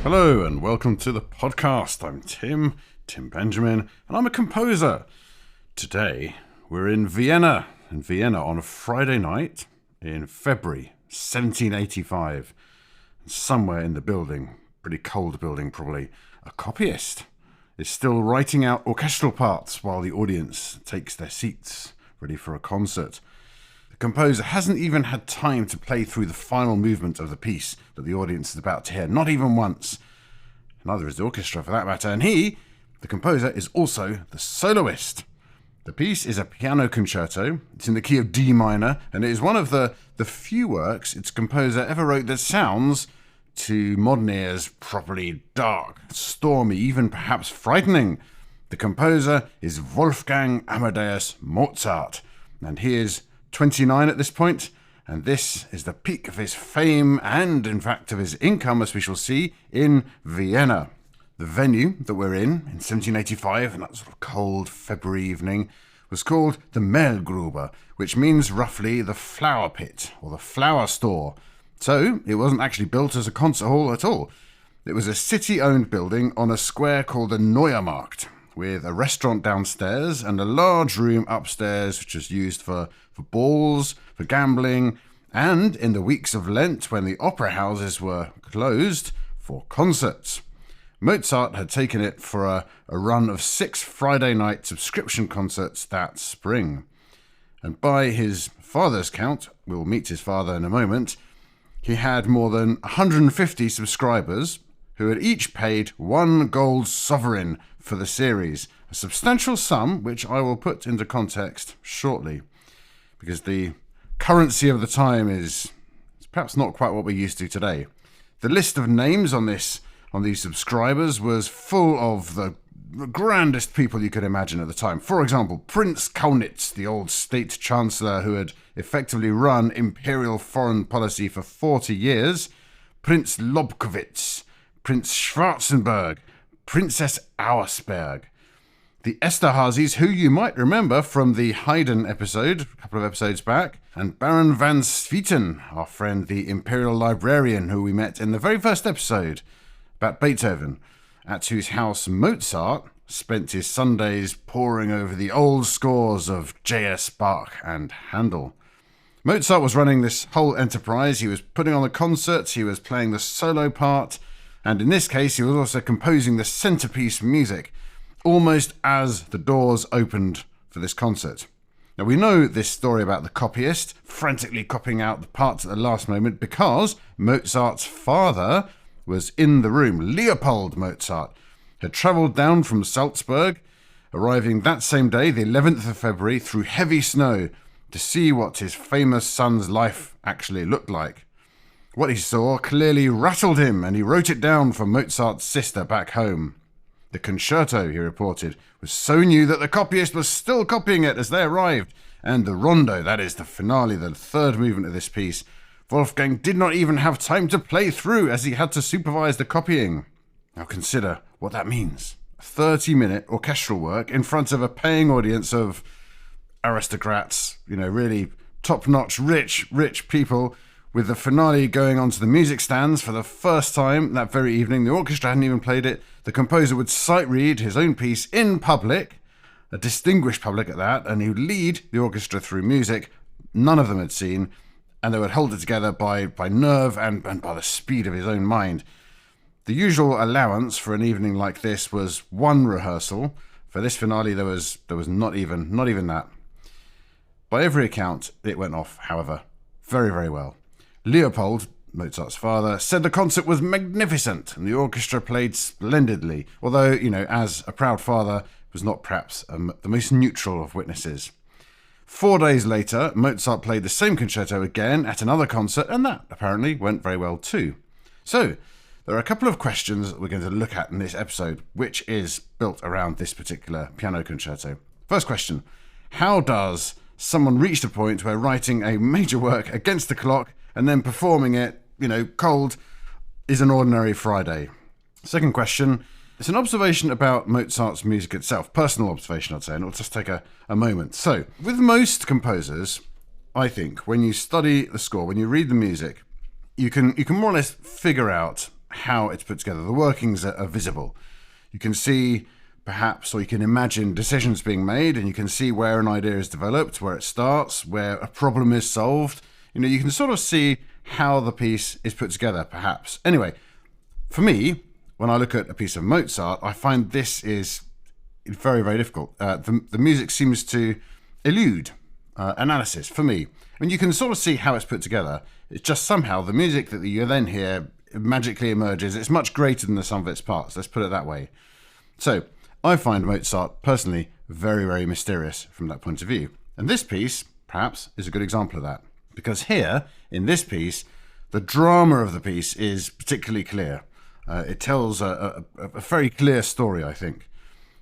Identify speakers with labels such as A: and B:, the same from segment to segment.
A: Hello and welcome to the podcast. I'm Tim Benjamin, and I'm a composer. Today we're in Vienna on a Friday night in February 1785. And somewhere in the building, pretty cold building probably, a copyist is still writing out orchestral parts while the audience takes their seats, ready for a concert. The composer hasn't even had time to play through the final movement of the piece that the audience is about to hear, not even once. Neither is the orchestra for that matter, and he, the composer, is also the soloist. The piece is a piano concerto. It's in the key of D minor, and it is one of the few works its composer ever wrote that sounds, to modern ears, properly dark, stormy, even perhaps frightening. The composer is Wolfgang Amadeus Mozart, and he is 29 at this point, and this is the peak of his fame and, in fact, of his income, as we shall see, in Vienna. The venue that we're in 1785, and that sort of cold February evening, was called the Mehlgrube, which means roughly the flour pit, or the flour store. So, it wasn't actually built as a concert hall at all. It was a city-owned building on a square called the Neuermarkt, with a restaurant downstairs and a large room upstairs which was used for balls, for gambling, and in the weeks of Lent when the opera houses were closed, for concerts. Mozart had taken it for a run of 6 Friday night subscription concerts that spring. And by his father's count, we'll meet his father in a moment, he had more than 150 subscribers who had each paid 1 gold sovereign for the series, a substantial sum which I will put into context shortly, because the currency of the time is perhaps not quite what we're used to today. The list of names on these subscribers was full of the grandest people you could imagine at the time. For example, Prince Kaunitz, the old state chancellor who had effectively run imperial foreign policy for 40 years, Prince Lobkowitz, Prince Schwarzenberg, Princess Auersperg, the Esterházys, who you might remember from the Haydn episode, a couple of episodes back, and Baron van Swieten, our friend the imperial librarian who we met in the very first episode about Beethoven, at whose house Mozart spent his Sundays poring over the old scores of J.S. Bach and Handel. Mozart was running this whole enterprise. He was putting on the concerts, he was playing the solo part, and in this case he was also composing the centerpiece music, almost as the doors opened for this concert. Now we know this story about the copyist frantically copying out the parts at the last moment because Mozart's father was in the room. Leopold Mozart had travelled down from Salzburg, arriving that same day, the 11th of February, through heavy snow to see what his famous son's life actually looked like. What he saw clearly rattled him, and he wrote it down for Mozart's sister back home. The concerto, he reported, was so new that the copyist was still copying it as they arrived, and the rondo, that is the finale, the third movement of this piece, Wolfgang did not even have time to play through as he had to supervise the copying. Now consider what that means. A 30-minute orchestral work in front of a paying audience of aristocrats, really top-notch, rich people, with the finale going onto the music stands for the first time that very evening. The orchestra hadn't even played it. The composer would sight read his own piece in public, a distinguished public at that, and he would lead the orchestra through music none of them had seen, and they would hold it together by nerve and by the speed of his own mind. The usual allowance for an evening like this was 1 rehearsal. For this finale, there was not even that. By every account, it went off, however, very, very well. Leopold, Mozart's father, said the concert was magnificent and the orchestra played splendidly, although, as a proud father, was not perhaps the most neutral of witnesses. 4 days later, Mozart played the same concerto again at another concert, and that apparently went very well too. So, there are a couple of questions that we're going to look at in this episode, which is built around this particular piano concerto. First question, how does someone reach the point where writing a major work against the clock and then performing it, cold, is an ordinary Friday? Second question, it's an observation about Mozart's music itself, personal observation I'd say, and it'll just take a moment. So, with most composers, I think, when you study the score, when you read the music, you can more or less figure out how it's put together. The workings are visible. You can see perhaps, or you can imagine decisions being made, and you can see where an idea is developed, where it starts, where a problem is solved. You can sort of see how the piece is put together, perhaps. Anyway, for me, when I look at a piece of Mozart, I find this is very, very difficult. The music seems to elude analysis for me. I mean, you can sort of see how it's put together. It's just somehow the music that you then hear magically emerges. It's much greater than the sum of its parts. Let's put it that way. So I find Mozart personally very, very mysterious from that point of view. And this piece, perhaps, is a good example of that. Because here, in this piece, the drama of the piece is particularly clear. It tells a very clear story, I think.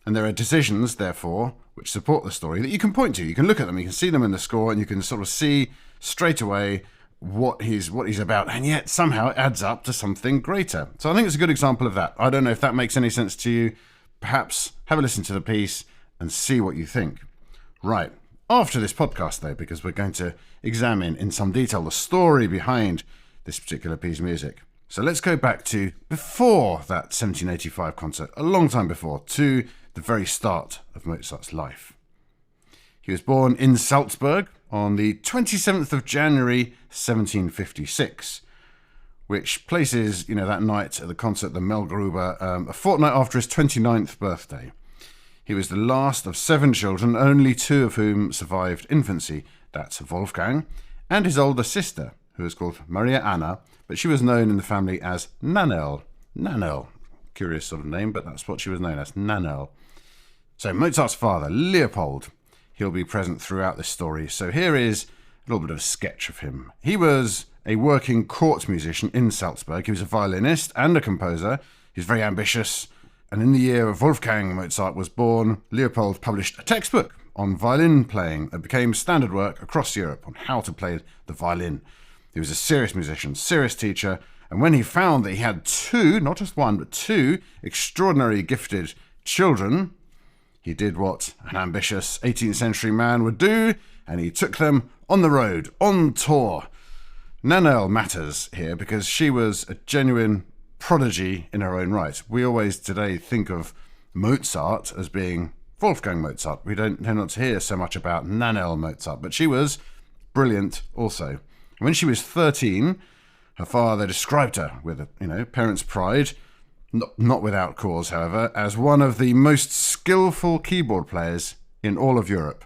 A: And there are decisions, therefore, which support the story that you can point to. You can look at them, you can see them in the score, and you can sort of see straight away what he's about. And yet, somehow, it adds up to something greater. So I think it's a good example of that. I don't know if that makes any sense to you. Perhaps have a listen to the piece and see what you think. Right. After this podcast, though, because we're going to examine in some detail the story behind this particular piece of music. So let's go back to before that 1785 concert, a long time before, to the very start of Mozart's life. He was born in Salzburg on the 27th of January 1756, which places, that night at the concert, the Melgruber, a fortnight after his 29th birthday. He was the last of 7 children, only 2 of whom survived infancy. That's Wolfgang, and his older sister, who was called Maria Anna, but she was known in the family as Nannerl. Nannerl. Curious sort of name, but that's what she was known as, Nannerl. So Mozart's father, Leopold, he'll be present throughout this story. So here is a little bit of a sketch of him. He was a working court musician in Salzburg. He was a violinist and a composer. He was very ambitious. And in the year of Wolfgang Mozart was born, Leopold published a textbook on violin playing that became standard work across Europe on how to play the violin. He was a serious musician, serious teacher, and when he found that he had 2, not just 1, but 2 extraordinarily gifted children, he did what an ambitious 18th century man would do, and he took them on the road, on tour. Nannerl matters here because she was a genuine prodigy in her own right. We always today think of Mozart as being Wolfgang Mozart. We don't tend not to hear so much about Nannerl Mozart, but she was brilliant also. When she was 13, her father described her with, parents' pride, not without cause, however, as one of the most skillful keyboard players in all of Europe.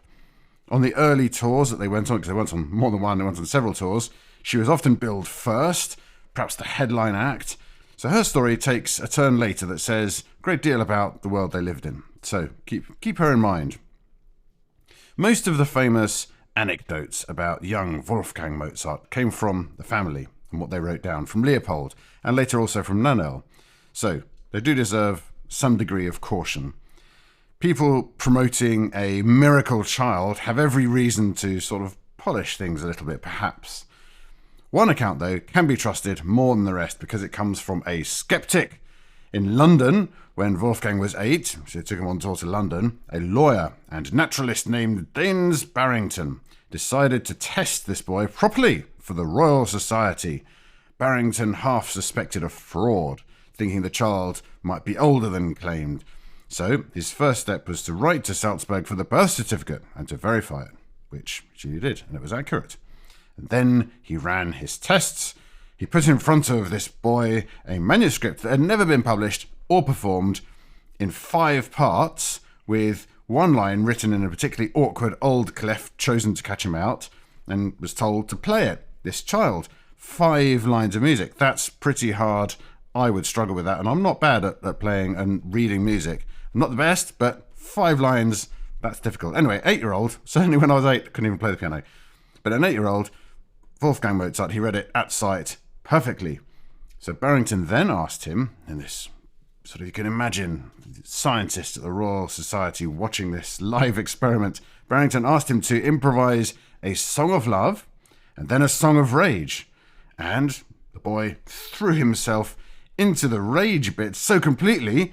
A: On the early tours that they went on, because they went on more than one, they went on several tours, she was often billed first, perhaps the headline act. So her story takes a turn later that says a great deal about the world they lived in. So keep her in mind. Most of the famous anecdotes about young Wolfgang Mozart came from the family and what they wrote down, from Leopold, and later also from Nannerl. So they do deserve some degree of caution. People promoting a miracle child have every reason to sort of polish things a little bit, perhaps. One account, though, can be trusted more than the rest because it comes from a skeptic. In London, when Wolfgang was 8, so they took him on tour to London, a lawyer and naturalist named Daines Barrington decided to test this boy properly for the Royal Society. Barrington half suspected a fraud, thinking the child might be older than claimed. So his first step was to write to Salzburg for the birth certificate and to verify it, which she did, and it was accurate. And then he ran his tests. He put in front of this boy a manuscript that had never been published or performed in 5 parts, with one line written in a particularly awkward old clef chosen to catch him out, and was told to play it. This child, 5 lines of music. That's pretty hard. I would struggle with that, and I'm not bad at playing and reading music. I'm not the best, but 5 lines, that's difficult. Anyway, 8-year-old, certainly when I was 8, couldn't even play the piano. But an 8-year-old, Wolfgang Mozart, he read it at sight perfectly. So Barrington then asked him, in this sort of, you can imagine, scientists at the Royal Society watching this live experiment, Barrington asked him to improvise a song of love and then a song of rage. And the boy threw himself into the rage bit so completely,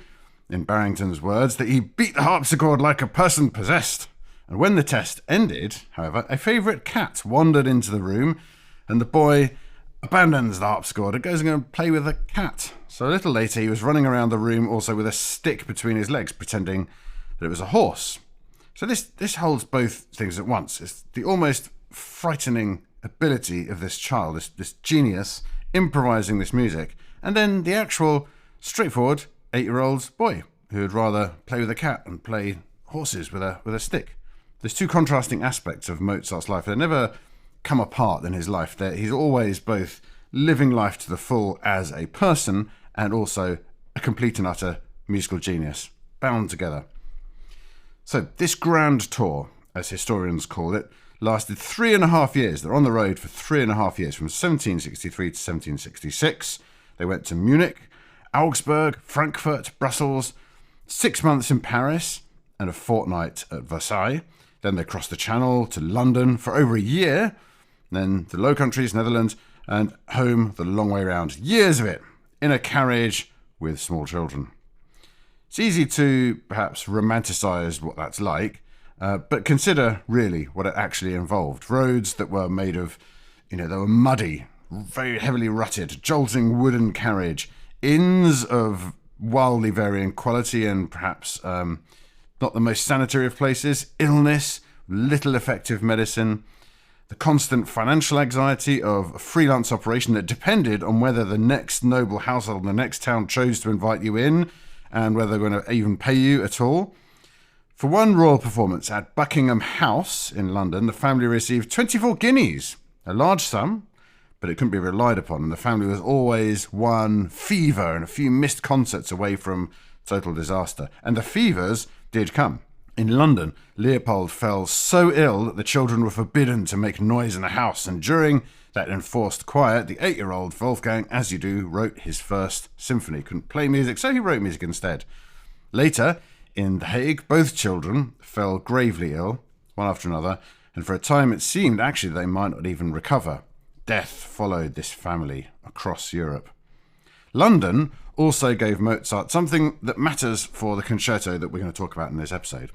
A: in Barrington's words, that he beat the harpsichord like a person possessed. And when the test ended, however, a favourite cat wandered into the room, and the boy abandons the harpsichord and goes and go play with the cat. So a little later, he was running around the room also with a stick between his legs, pretending that it was a horse. So this holds both things at once. It's the almost frightening ability of this child, this genius, improvising this music, and then the actual straightforward 8-year-old boy who would rather play with a cat and play horses with a stick. There's two contrasting aspects of Mozart's life. They never come apart in his life. He's always both living life to the full as a person and also a complete and utter musical genius, bound together. So this grand tour, as historians call it, lasted 3.5 years. They're on the road for 3.5 years, from 1763 to 1766. They went to Munich, Augsburg, Frankfurt, Brussels, 6 months in Paris, and a fortnight at Versailles. Then they crossed the Channel to London for over a year, then the Low Countries, Netherlands, and home the long way round. Years of it, in a carriage with small children. It's easy to perhaps romanticize what that's like, but consider really what it actually involved. Roads that were made of, they were muddy, very heavily rutted, jolting wooden carriage, inns of wildly varying quality and perhaps not the most sanitary of places, illness, little effective medicine, the constant financial anxiety of a freelance operation that depended on whether the next noble household in the next town chose to invite you in and whether they're going to even pay you at all. For one royal performance at Buckingham House in London, the family received 24 guineas, a large sum, but it couldn't be relied upon, and the family was always one fever and a few missed concerts away from total disaster. And the fevers did come. In London, Leopold fell so ill that the children were forbidden to make noise in the house, and during that enforced quiet, the 8-year-old Wolfgang, as you do, wrote his first symphony. Couldn't play music, so he wrote music instead. Later, in The Hague, both children fell gravely ill, one after another, and for a time it seemed actually they might not even recover. Death followed this family across Europe. London also gave Mozart something that matters for the concerto that we're going to talk about in this episode.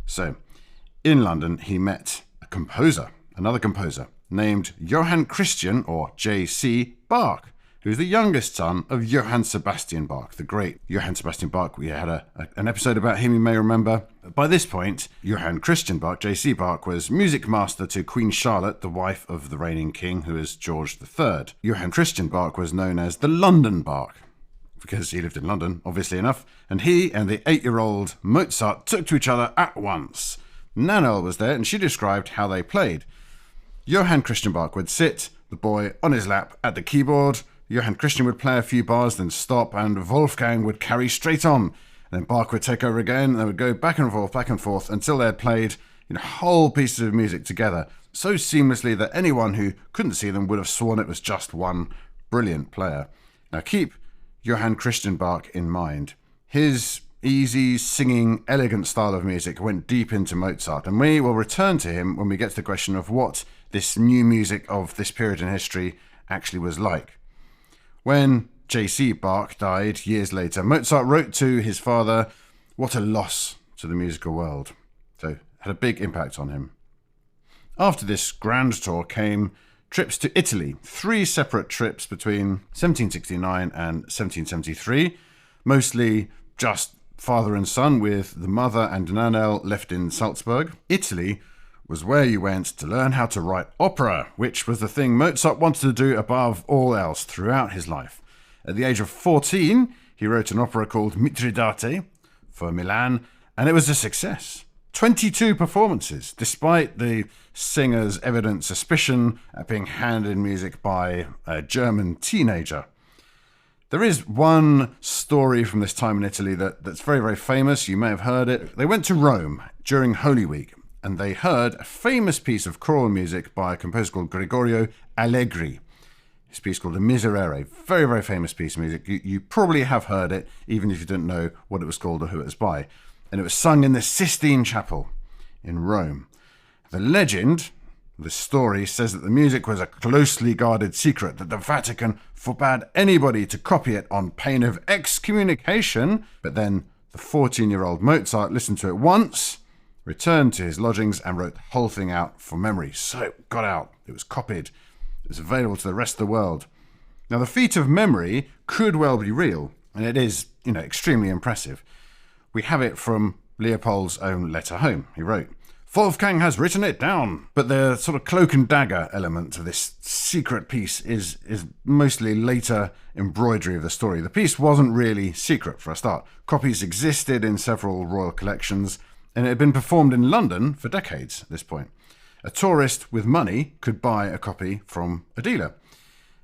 A: So, in London, he met another composer, named Johann Christian, or J.C. Bach, who's the youngest son of Johann Sebastian Bach, the great Johann Sebastian Bach. We had an episode about him, you may remember. By this point, Johann Christian Bach, J.C. Bach, was music master to Queen Charlotte, the wife of the reigning king, who is George III. Johann Christian Bach was known as the London Bach, because he lived in London, obviously enough, and he and the 8-year-old Mozart took to each other at once. Nannerl was there, and she described how they played. Johann Christian Bach would sit, the boy on his lap at the keyboard. Johann Christian would play a few bars, then stop, and Wolfgang would carry straight on. And then Bach would take over again, and they would go back and forth, until they had played whole pieces of music together, so seamlessly that anyone who couldn't see them would have sworn it was just one brilliant player. Now keep Johann Christian Bach in mind. His easy, singing, elegant style of music went deep into Mozart, and we will return to him when we get to the question of what this new music of this period in history actually was like. When J.C. Bach died years later, Mozart wrote to his father, what a loss to the musical world. So, had a big impact on him. After this grand tour came trips to Italy, 3 separate trips between 1769 and 1773, mostly just father and son, with the mother and Nannerl left in Salzburg. Italy was where you went to learn how to write opera, which was the thing Mozart wanted to do above all else throughout his life. At the age of 14, he wrote an opera called Mithridate for Milan, and it was a success. 22 performances, despite the singer's evident suspicion at being handed music by a German teenager. There is one story from this time in Italy that's very, very famous. You may have heard it. They went to Rome during Holy Week, and they heard a famous piece of choral music by a composer called Gregorio Allegri. His piece called the Miserere. Very, very famous piece of music. You probably have heard it, even if you didn't know what it was called or who it was by. And it was sung in the Sistine Chapel in Rome. The legend, the story, says that the music was a closely guarded secret, that the Vatican forbade anybody to copy it on pain of excommunication. But then the 14-year-old Mozart listened to it once, returned to his lodgings and wrote the whole thing out from memory. So it got out, it was copied, it was available to the rest of the world. Now the feat of memory could well be real, and it is, extremely impressive. We have it from Leopold's own letter home. He wrote, "Wolfgang has written it down." But the sort of cloak and dagger element of this secret piece is mostly later embroidery of the story. The piece wasn't really secret for a start. Copies existed in several royal collections, and it had been performed in London for decades at this point. A tourist with money could buy a copy from a dealer.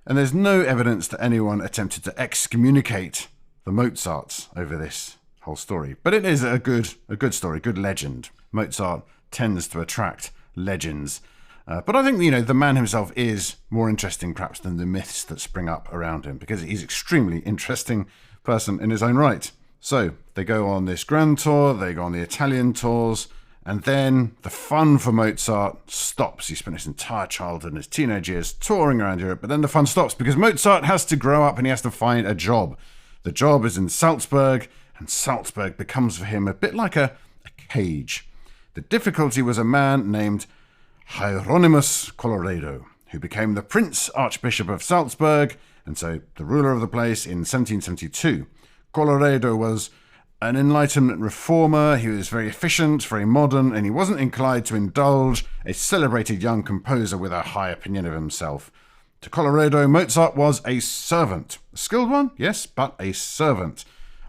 A: And there's no evidence that anyone attempted to excommunicate the Mozarts over this whole story. But it is a good story, good legend. Mozart tends to attract legends. But I think, the man himself is more interesting perhaps than the myths that spring up around him, because he's an extremely interesting person in his own right. So they go on this grand tour, they go on the Italian tours, and then the fun for Mozart stops. He spent his entire childhood and his teenage years touring around Europe, but then the fun stops because Mozart has to grow up and he has to find a job. The job is in Salzburg, and Salzburg becomes for him a bit like a cage. The difficulty was a man named Hieronymus Colloredo, who became the Prince Archbishop of Salzburg, and so the ruler of the place in 1772. Colloredo was an Enlightenment reformer. He was very efficient, very modern, and he wasn't inclined to indulge a celebrated young composer with a high opinion of himself. To Colloredo, Mozart was a servant. A skilled one, yes, but a servant,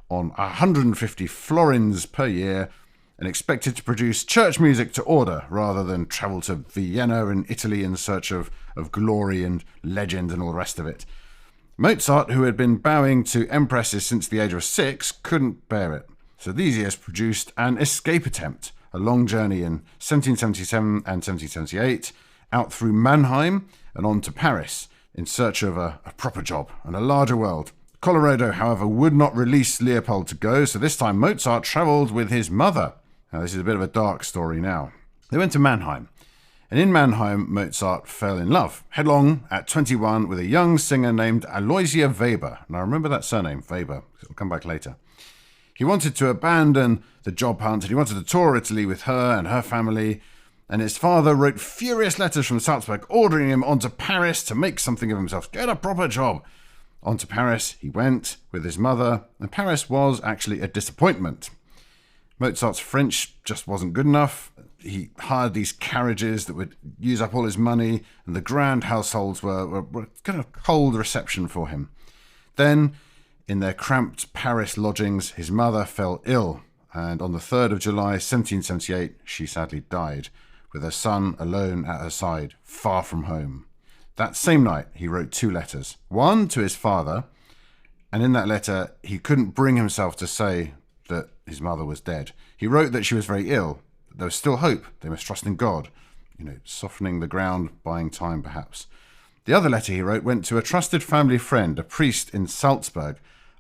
A: on 150 florins per year, and expected to produce church music to order rather than travel to Vienna in Italy in search of glory and legend and all the rest of it. Mozart, who had been bowing to empresses since the age of 6, couldn't bear it. So these years produced an escape attempt, a long journey in 1777 and 1778, out through Mannheim and on to Paris, in search of a proper job and a larger world. Colloredo, however, would not release Leopold to go, so this time Mozart travelled with his mother. Now this is a bit of a dark story now. They went to Mannheim. And in Mannheim, Mozart fell in love, headlong at 21, with a young singer named Aloysia Weber. And I remember that surname, Weber, because it'll come back later. He wanted to abandon the job hunt, and he wanted to tour Italy with her and her family. And his father wrote furious letters from Salzburg, ordering him on to Paris to make something of himself, get a proper job. On to Paris he went with his mother, and Paris was actually a disappointment. Mozart's French just wasn't good enough. He hired these carriages that would use up all his money, and the grand households were kind of cold reception for him. Then, in their cramped Paris lodgings, his mother fell ill, and on the 3rd of July 1778, she sadly died, with her son alone at her side, far from home. That same night, he wrote 2 letters. One to his father, and in that letter, he couldn't bring himself to say that his mother was dead. He wrote that she was very ill, but there was still hope. They must trust in God. Softening the ground, buying time perhaps. The other letter he wrote went to a trusted family friend, a priest in Salzburg,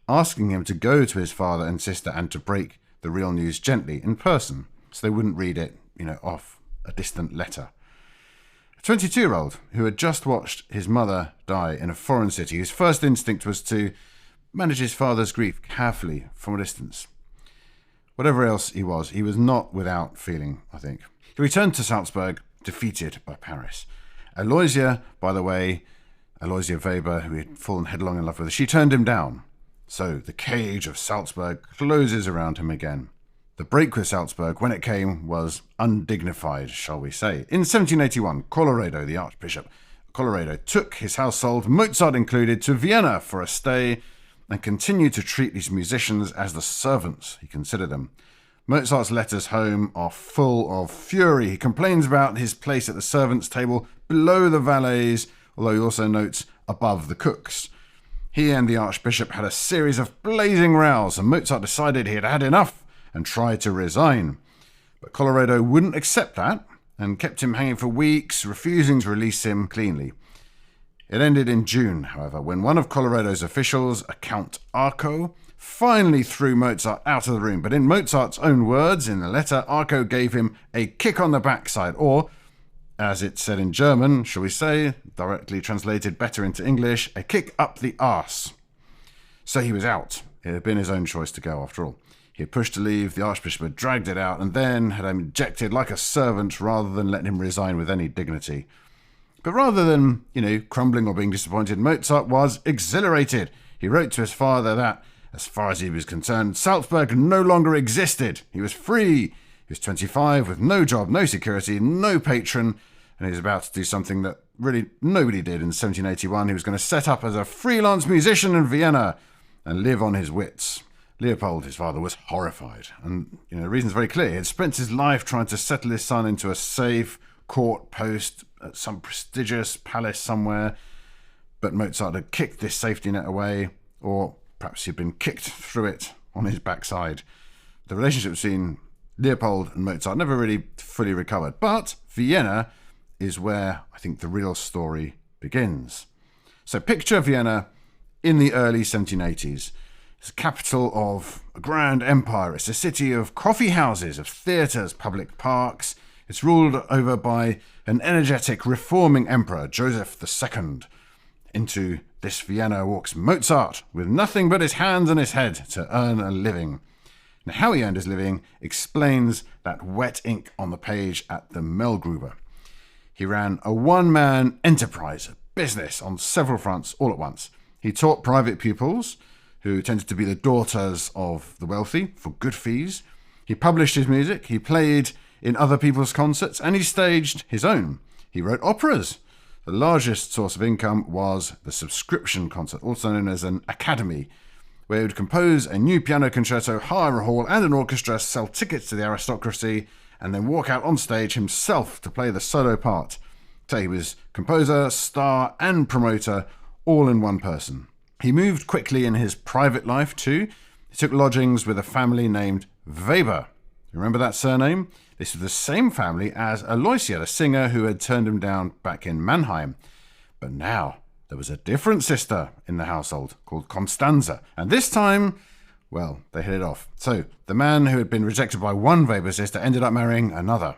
A: asking him to go to his father and sister and to break the real news gently in person, so they wouldn't read it, off a distant letter. A 22-year-old who had just watched his mother die in a foreign city, whose first instinct was to manage his father's grief carefully from a distance. Whatever else he was not without feeling, I think. He returned to Salzburg, defeated by Paris. Aloysia, by the way, Aloysia Weber, who he had fallen headlong in love with, she turned him down. So the cage of Salzburg closes around him again. The break with Salzburg, when it came, was undignified, shall we say. In 1781, Colloredo, the Archbishop, Colloredo took his household, Mozart included, to Vienna for a stay, and continued to treat these musicians as the servants he considered them. Mozart's letters home are full of fury. He complains about his place at the servants' table below the valets, although he also notes above the cooks. He and the Archbishop had a series of blazing rows, and Mozart decided he had had enough and tried to resign. But Colloredo wouldn't accept that and kept him hanging for weeks, refusing to release him cleanly. It ended in June, however, when one of Colloredo's officials, a Count Arco, finally threw Mozart out of the room. But in Mozart's own words in the letter, Arco gave him a kick on the backside, or, as it's said in German, shall we say, directly translated better into English, a kick up the arse. So he was out. It had been his own choice to go, after all. He had pushed to leave, the Archbishop had dragged it out, and then had him ejected like a servant rather than letting him resign with any dignity. But rather than, crumbling or being disappointed, Mozart was exhilarated. He wrote to his father that, as far as he was concerned, Salzburg no longer existed. He was free. He was 25 with no job, no security, no patron, and he was about to do something that really nobody did in 1781. He was going to set up as a freelance musician in Vienna and live on his wits. Leopold, his father, was horrified. And, the reason's very clear. He had spent his life trying to settle his son into a safe court post at some prestigious palace somewhere. But Mozart had kicked this safety net away, or perhaps he'd been kicked through it on his backside. The relationship between Leopold and Mozart never really fully recovered. But Vienna is where I think the real story begins. So picture Vienna in the early 1780s. It's the capital of a grand empire. It's a city of coffee houses, of theatres, public parks. It's ruled over by an energetic, reforming emperor, Joseph II. Into this Vienna walks Mozart, with nothing but his hands and his head to earn a living. Now, how he earned his living explains that wet ink on the page at the Mellgruber. He ran a one-man enterprise, a business on several fronts all at once. He taught private pupils, who tended to be the daughters of the wealthy, for good fees. He published his music, he played in other people's concerts, and he staged his own. He wrote operas. The largest source of income was the subscription concert, also known as an academy, where he would compose a new piano concerto, hire a hall and an orchestra, sell tickets to the aristocracy, and then walk out on stage himself to play the solo part. So he was composer, star, and promoter, all in one person. He moved quickly in his private life too. He took lodgings with a family named Weber. You remember that surname? This was the same family as Aloysia, the singer who had turned him down back in Mannheim. But now there was a different sister in the household called Constanza. And this time, well, they hit it off. So the man who had been rejected by one Weber sister ended up marrying another.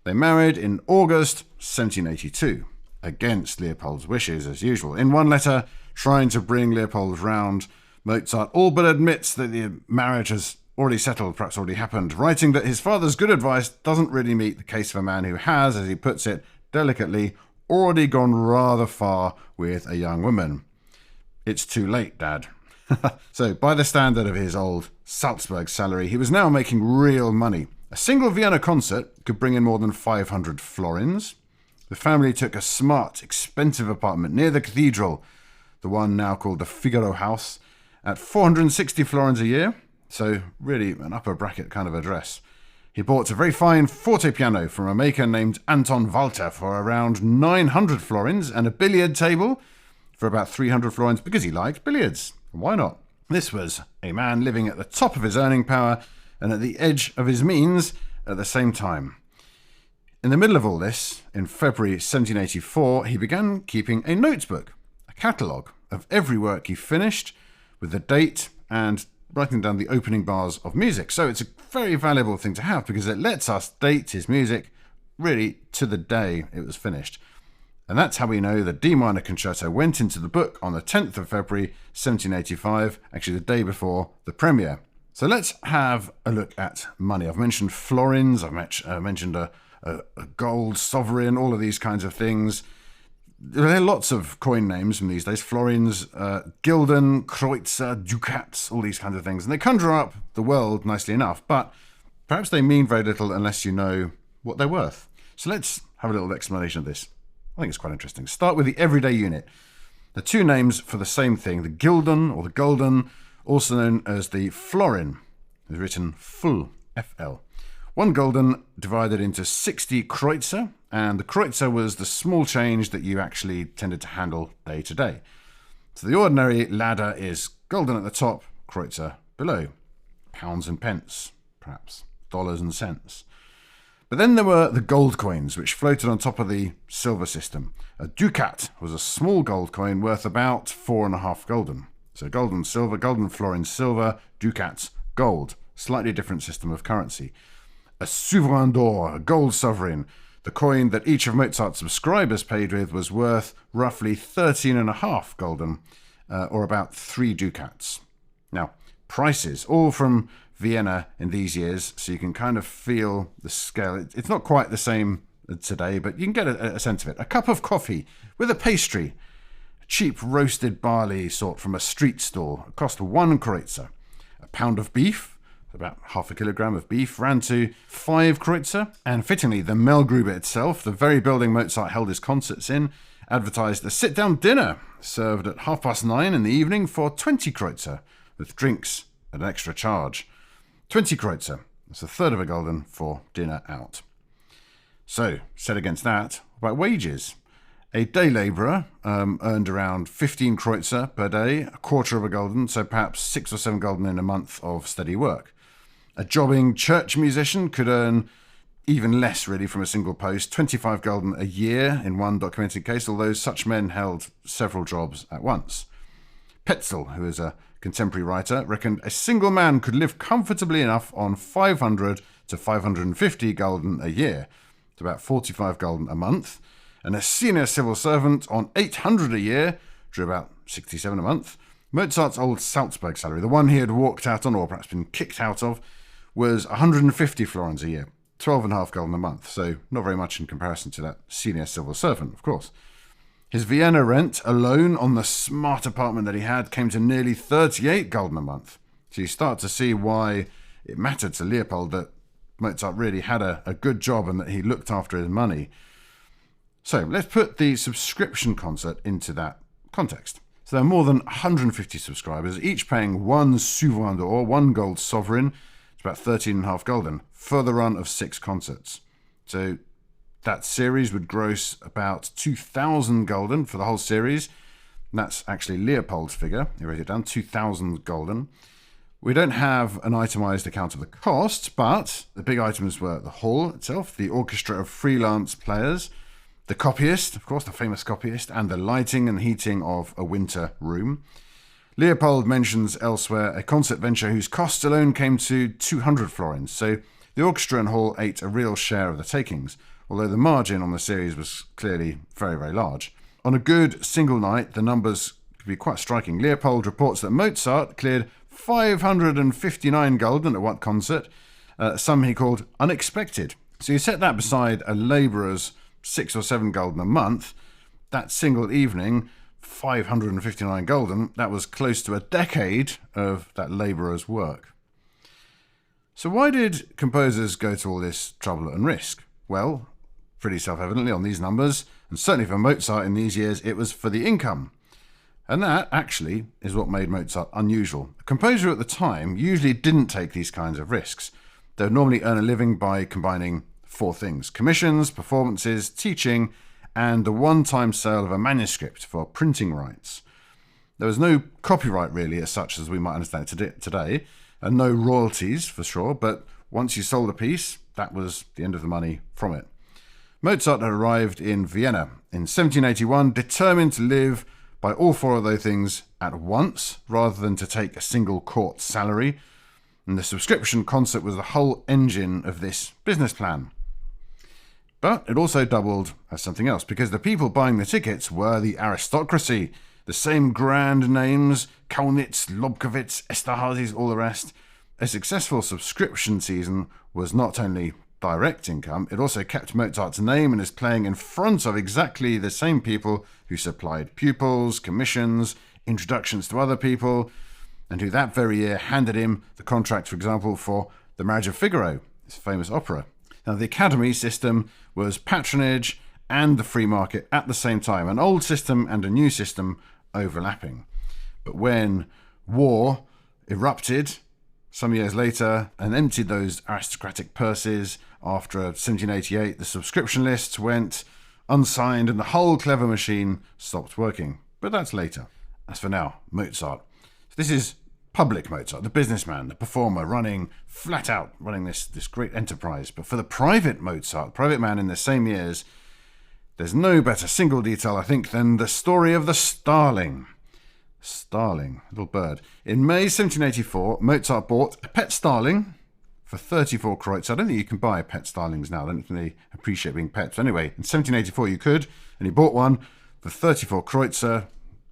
A: They married in August 1782, against Leopold's wishes as usual. In one letter, trying to bring Leopold round, Mozart all but admits that the marriage has already settled, perhaps already happened, writing that his father's good advice doesn't really meet the case of a man who has, as he puts it delicately, already gone rather far with a young woman. It's too late, Dad. So, by the standard of his old Salzburg salary, he was now making real money. A single Vienna concert could bring in more than 500 florins. The family took a smart, expensive apartment near the cathedral, the one now called the Figaro House, at 460 florins a year, so really an upper bracket kind of address. He bought a very fine fortepiano from a maker named Anton Walter for around 900 florins and a billiard table for about 300 florins because he liked billiards. Why not? This was a man living at the top of his earning power and at the edge of his means at the same time. In the middle of all this, in February 1784, he began keeping a notebook, a catalogue of every work he finished, with the date and writing down the opening bars of music. So it's a very valuable thing to have because it lets us date his music really to the day it was finished. And that's how we know the D minor concerto went into the book on the 10th of February 1785, actually the day before the premiere. So let's have a look at money. I've mentioned florins, I've mentioned a gold sovereign, all of these kinds of things. There are lots of coin names from these days. Florins, gulden, kreuzer, ducats, all these kinds of things. And they conjure up the world nicely enough, but perhaps they mean very little unless you know what they're worth. So let's have a little explanation of this. I think it's quite interesting. Start with the everyday unit. The two names for the same thing, the gulden or the golden, also known as the florin, is written full, F-L. One gulden divided into 60 kreuzer, and the kreuzer was the small change that you actually tended to handle day to day. So the ordinary ladder is gulden at the top, kreuzer below. Pounds and pence, perhaps. Dollars and cents. But then there were the gold coins, which floated on top of the silver system. A ducat was a small gold coin worth about 4.5 gulden. So gulden silver, golden florin silver, ducats gold. Slightly different system of currency. A souverain d'or, a gold sovereign. The coin that each of Mozart's subscribers paid with was worth roughly 13.5 gulden, or about 3 ducats. Now, prices, all from Vienna in these years, so you can kind of feel the scale. It's not quite the same today, but you can get a sense of it. A cup of coffee with a pastry, cheap roasted barley sort from a street stall, cost 1 kreutzer. A pound of beef, about half a kilogram of beef, ran to 5 kreutzer. And fittingly, the Melgrube itself, the very building Mozart held his concerts in, advertised a sit-down dinner served at 9:30 in the evening for 20 kreutzer, with drinks at an extra charge. 20 kreutzer, that's a third of a gulden for dinner out. So, set against that, about wages. A day labourer earned around 15 kreutzer per day, a quarter of a gulden, so perhaps 6 or 7 gulden in a month of steady work. A jobbing church musician could earn even less really from a single post, 25 gulden a year in one documented case, although such men held several jobs at once. Petzel, who is a contemporary writer, reckoned a single man could live comfortably enough on 500 to 550 gulden a year. It's about 45 gulden a month. And a senior civil servant on 800 a year, drew about 67 a month. Mozart's old Salzburg salary, the one he had walked out on or perhaps been kicked out of, was 150 florins a year, 12.5 gulden a month, so not very much in comparison to that senior civil servant, of course. His Vienna rent alone on the smart apartment that he had came to nearly 38 gulden a month. So you start to see why it mattered to Leopold that Mozart really had a good job and that he looked after his money. So let's put the subscription concert into that context. So there are more than 150 subscribers, each paying 1 souverain d'or, 1 gold sovereign. It's about 13.5 gulden for the run of 6 concerts. So that series would gross about 2,000 gulden for the whole series. And that's actually Leopold's figure. He wrote it down, 2,000 gulden. We don't have an itemised account of the cost, but the big items were the hall itself, the orchestra of freelance players, the copyist, of course, the famous copyist, and the lighting and heating of a winter room. Leopold mentions elsewhere a concert venture whose costs alone came to 200 florins, so the orchestra and hall ate a real share of the takings, although the margin on the series was clearly very, very large. On a good single night, the numbers could be quite striking. Leopold reports that Mozart cleared 559 gulden at one concert, some he called unexpected. So you set that beside a labourer's 6 or 7 gulden a month, that single evening, 559 gulden, that was close to a decade of that labourer's work. So why did composers go to all this trouble and risk? Well, pretty self-evidently on these numbers, and certainly for Mozart in these years, it was for the income. And that, actually, is what made Mozart unusual. A composer at the time usually didn't take these kinds of risks. They would normally earn a living by combining 4 things: commissions, performances, teaching, and the one-time sale of a manuscript for printing rights. There was no copyright really as such as we might understand it today, and no royalties for sure, but once you sold a piece, that was the end of the money from it. Mozart had arrived in Vienna in 1781, determined to live by all 4 of those things at once, rather than to take a single court salary, and the subscription concert was the whole engine of this business plan. But it also doubled as something else, because the people buying the tickets were the aristocracy, the same grand names, Kaunitz, Lobkowitz, Esterházys, all the rest. A successful subscription season was not only direct income, it also kept Mozart's name and his playing in front of exactly the same people who supplied pupils, commissions, introductions to other people, and who that very year handed him the contract, for example, for The Marriage of Figaro, his famous opera. Now, the academy system was patronage and the free market at the same time, an old system and a new system overlapping. But when war erupted some years later and emptied those aristocratic purses after 1788, the subscription lists went unsigned and the whole clever machine stopped working. But that's later. As for now, Mozart. So this is public Mozart, the businessman, the performer, running flat out, running this great enterprise. But for the private Mozart, private man in the same years, there's no better single detail, I think, than the story of the starling. Starling, little bird. In May 1784, Mozart bought a pet starling for 34 kreutzer. I don't think you can buy pet starlings now. I don't think they appreciate being pets. Anyway, in 1784 you could, and he bought one for 34 kreutzer,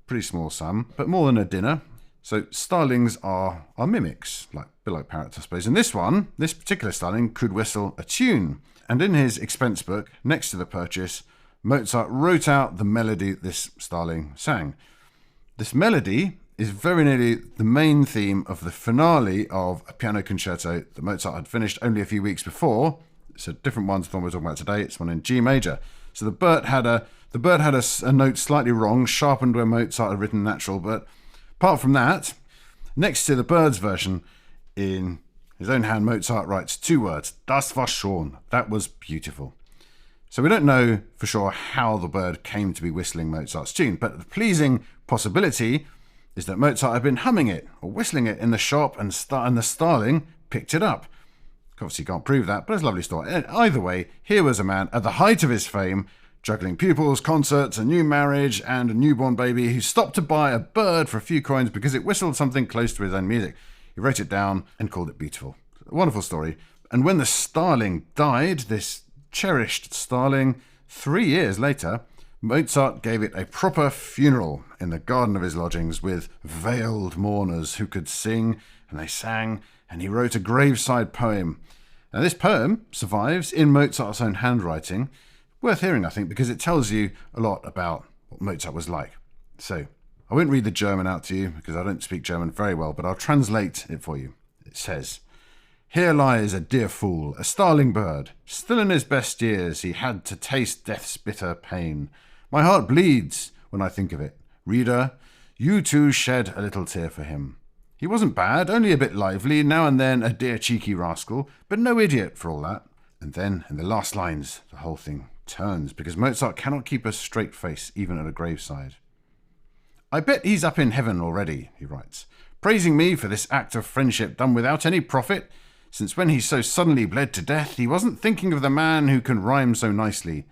A: pretty small sum, but more than a dinner. So starlings are mimics, a bit like parrots, I suppose. And this particular starling could whistle a tune. And in his expense book, next to the purchase, Mozart wrote out the melody this starling sang. This melody is very nearly the main theme of the finale of a piano concerto that Mozart had finished only a few weeks before. It's a different one to the one we're talking about today. It's one in G major. So the bird had a note slightly wrong, sharpened where Mozart had written natural. But apart from that, next to the bird's version, in his own hand, Mozart writes 2 words, das war schön, that was beautiful. So we don't know for sure how the bird came to be whistling Mozart's tune, but the pleasing possibility is that Mozart had been humming it or whistling it in the shop and the starling picked it up. Obviously can't prove that, but it's a lovely story. Either way, here was a man at the height of his fame, juggling pupils, concerts, a new marriage, and a newborn baby who stopped to buy a bird for a few coins because it whistled something close to his own music. He wrote it down and called it beautiful. A wonderful story. And when the starling died, this cherished starling, 3 years later, Mozart gave it a proper funeral in the garden of his lodgings with veiled mourners who could sing, and they sang, and he wrote a graveside poem. Now this poem survives in Mozart's own handwriting. Worth hearing, I think, because it tells you a lot about what Mozart was like. So, I won't read the German out to you because I don't speak German very well, but I'll translate it for you. It says, "Here lies a dear fool, a starling bird. Still in his best years, he had to taste death's bitter pain. My heart bleeds when I think of it. Reader, you too shed a little tear for him. He wasn't bad, only a bit lively, now and then a dear cheeky rascal, but no idiot for all that." And then, in the last lines, the whole thing turns, because Mozart cannot keep a straight face, even at a graveside. "I bet he's up in heaven already," he writes, "praising me for this act of friendship done without any profit, since when he so suddenly bled to death, he wasn't thinking of the man who can rhyme so nicely."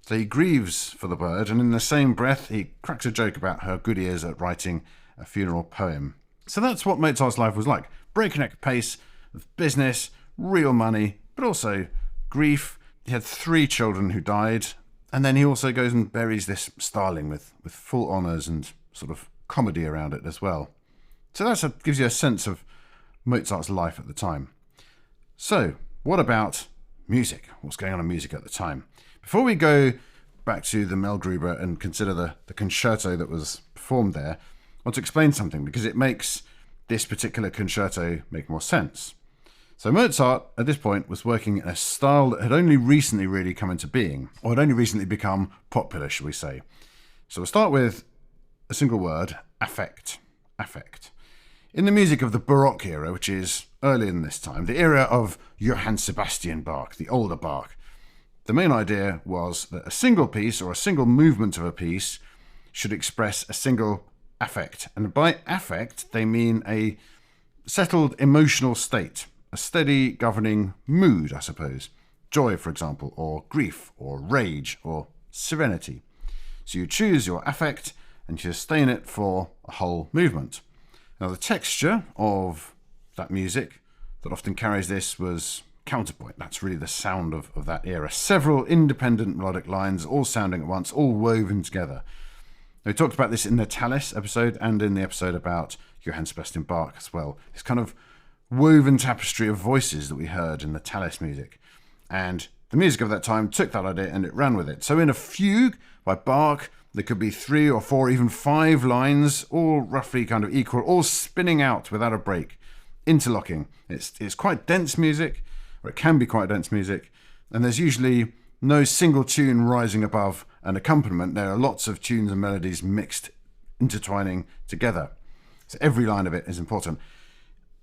A: So he grieves for the bird, and in the same breath, he cracks a joke about her good ears at writing a funeral poem. So that's what Mozart's life was like. Breakneck pace of business, real money, but also grief. He had 3 children who died, and then he also goes and buries this starling with full honours and sort of comedy around it as well. So that gives you a sense of Mozart's life at the time. So, what about music? What's going on in music at the time? Before we go back to the Meldgruber and consider the concerto that was performed there, I want to explain something because it makes this particular concerto make more sense. So Mozart, at this point, was working in a style that had only recently really come into being, or had only recently become popular, shall we say. So we'll start with a single word, affect. Affect. In the music of the Baroque era, which is early in this time, the era of Johann Sebastian Bach, the older Bach, the main idea was that a single piece or a single movement of a piece should express a single affect. And by affect, they mean a settled emotional state, a steady governing mood, I suppose. Joy, for example, or grief, or rage, or serenity. So you choose your affect and you sustain it for a whole movement. Now the texture of that music that often carries this was counterpoint. That's really the sound of that era. Several independent melodic lines, all sounding at once, all woven together. We talked about this in the Tallis episode and in the episode about Johann Sebastian Bach as well. This kind of woven tapestry of voices that we heard in the Tallis music. And the music of that time took that idea and it ran with it. So in a fugue by Bach, there could be 3 or 4, even 5 lines, all roughly kind of equal, all spinning out without a break, interlocking. It's quite dense music, or it can be quite dense music, and there's usually no single tune rising above an accompaniment. There are lots of tunes and melodies mixed, intertwining together. So every line of it is important.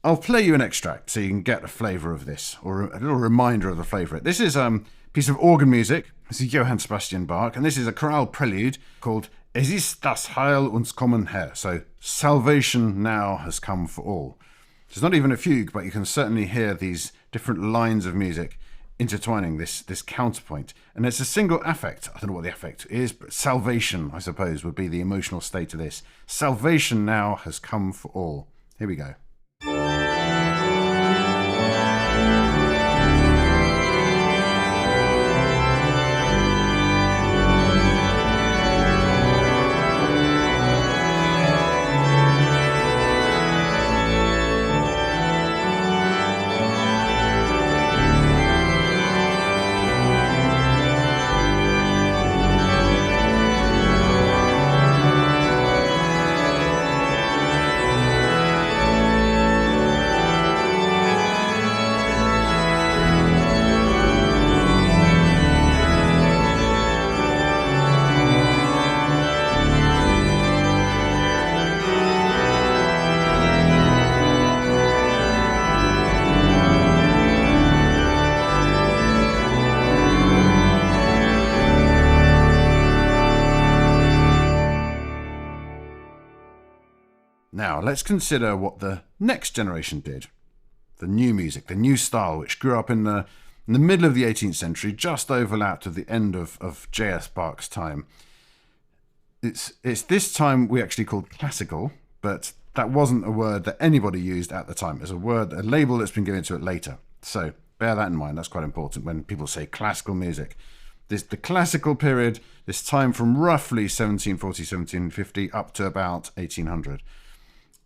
A: I'll play you an extract so you can get a flavour of this, or a little reminder of the flavour of it. This is a piece of organ music. This is Johann Sebastian Bach, and this is a chorale prelude called Es ist das Heil uns kommen her. So, salvation now has come for all. It's not even a fugue, but you can certainly hear these different lines of music intertwining this counterpoint. And it's a single affect. I don't know what the affect is, but salvation, I suppose, would be the emotional state of this. Salvation now has come for all. Here we go. Now, let's consider what the next generation did. The new music, the new style, which grew up in the middle of the 18th century, just overlapped with the end of J.S. Bach's time. It's this time we actually called classical, but that wasn't a word that anybody used at the time. It's a label that's been given to it later. So bear that in mind. That's quite important when people say classical music. The classical period, this time from roughly 1740, 1750 up to about 1800.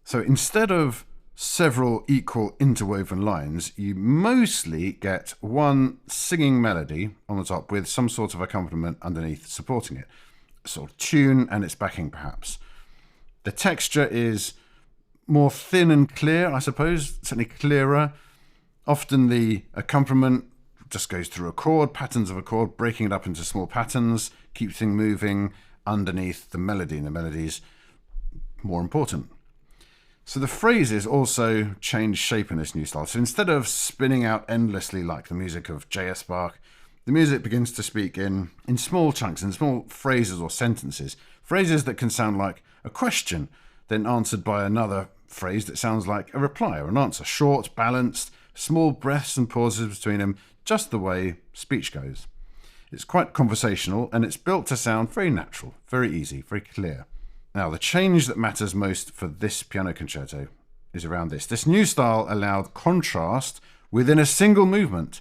A: So instead of several equal interwoven lines, you mostly get one singing melody on the top with some sort of accompaniment underneath supporting it. A sort of tune and its backing, perhaps. The texture is more thin and clear, I suppose, certainly clearer. Often the accompaniment just goes through a chord, patterns of a chord, breaking it up into small patterns, keeps things moving underneath the melody, and the melody's more important. So the phrases also change shape in this new style. So instead of spinning out endlessly like the music of J.S. Bach, the music begins to speak in small chunks, in small phrases or sentences. Phrases that can sound like a question, then answered by another phrase that sounds like a reply or an answer. Short, balanced, small breaths and pauses between them, just the way speech goes. It's quite conversational and it's built to sound very natural, very easy, very clear. Now, the change that matters most for this piano concerto is around this. This new style allowed contrast within a single movement.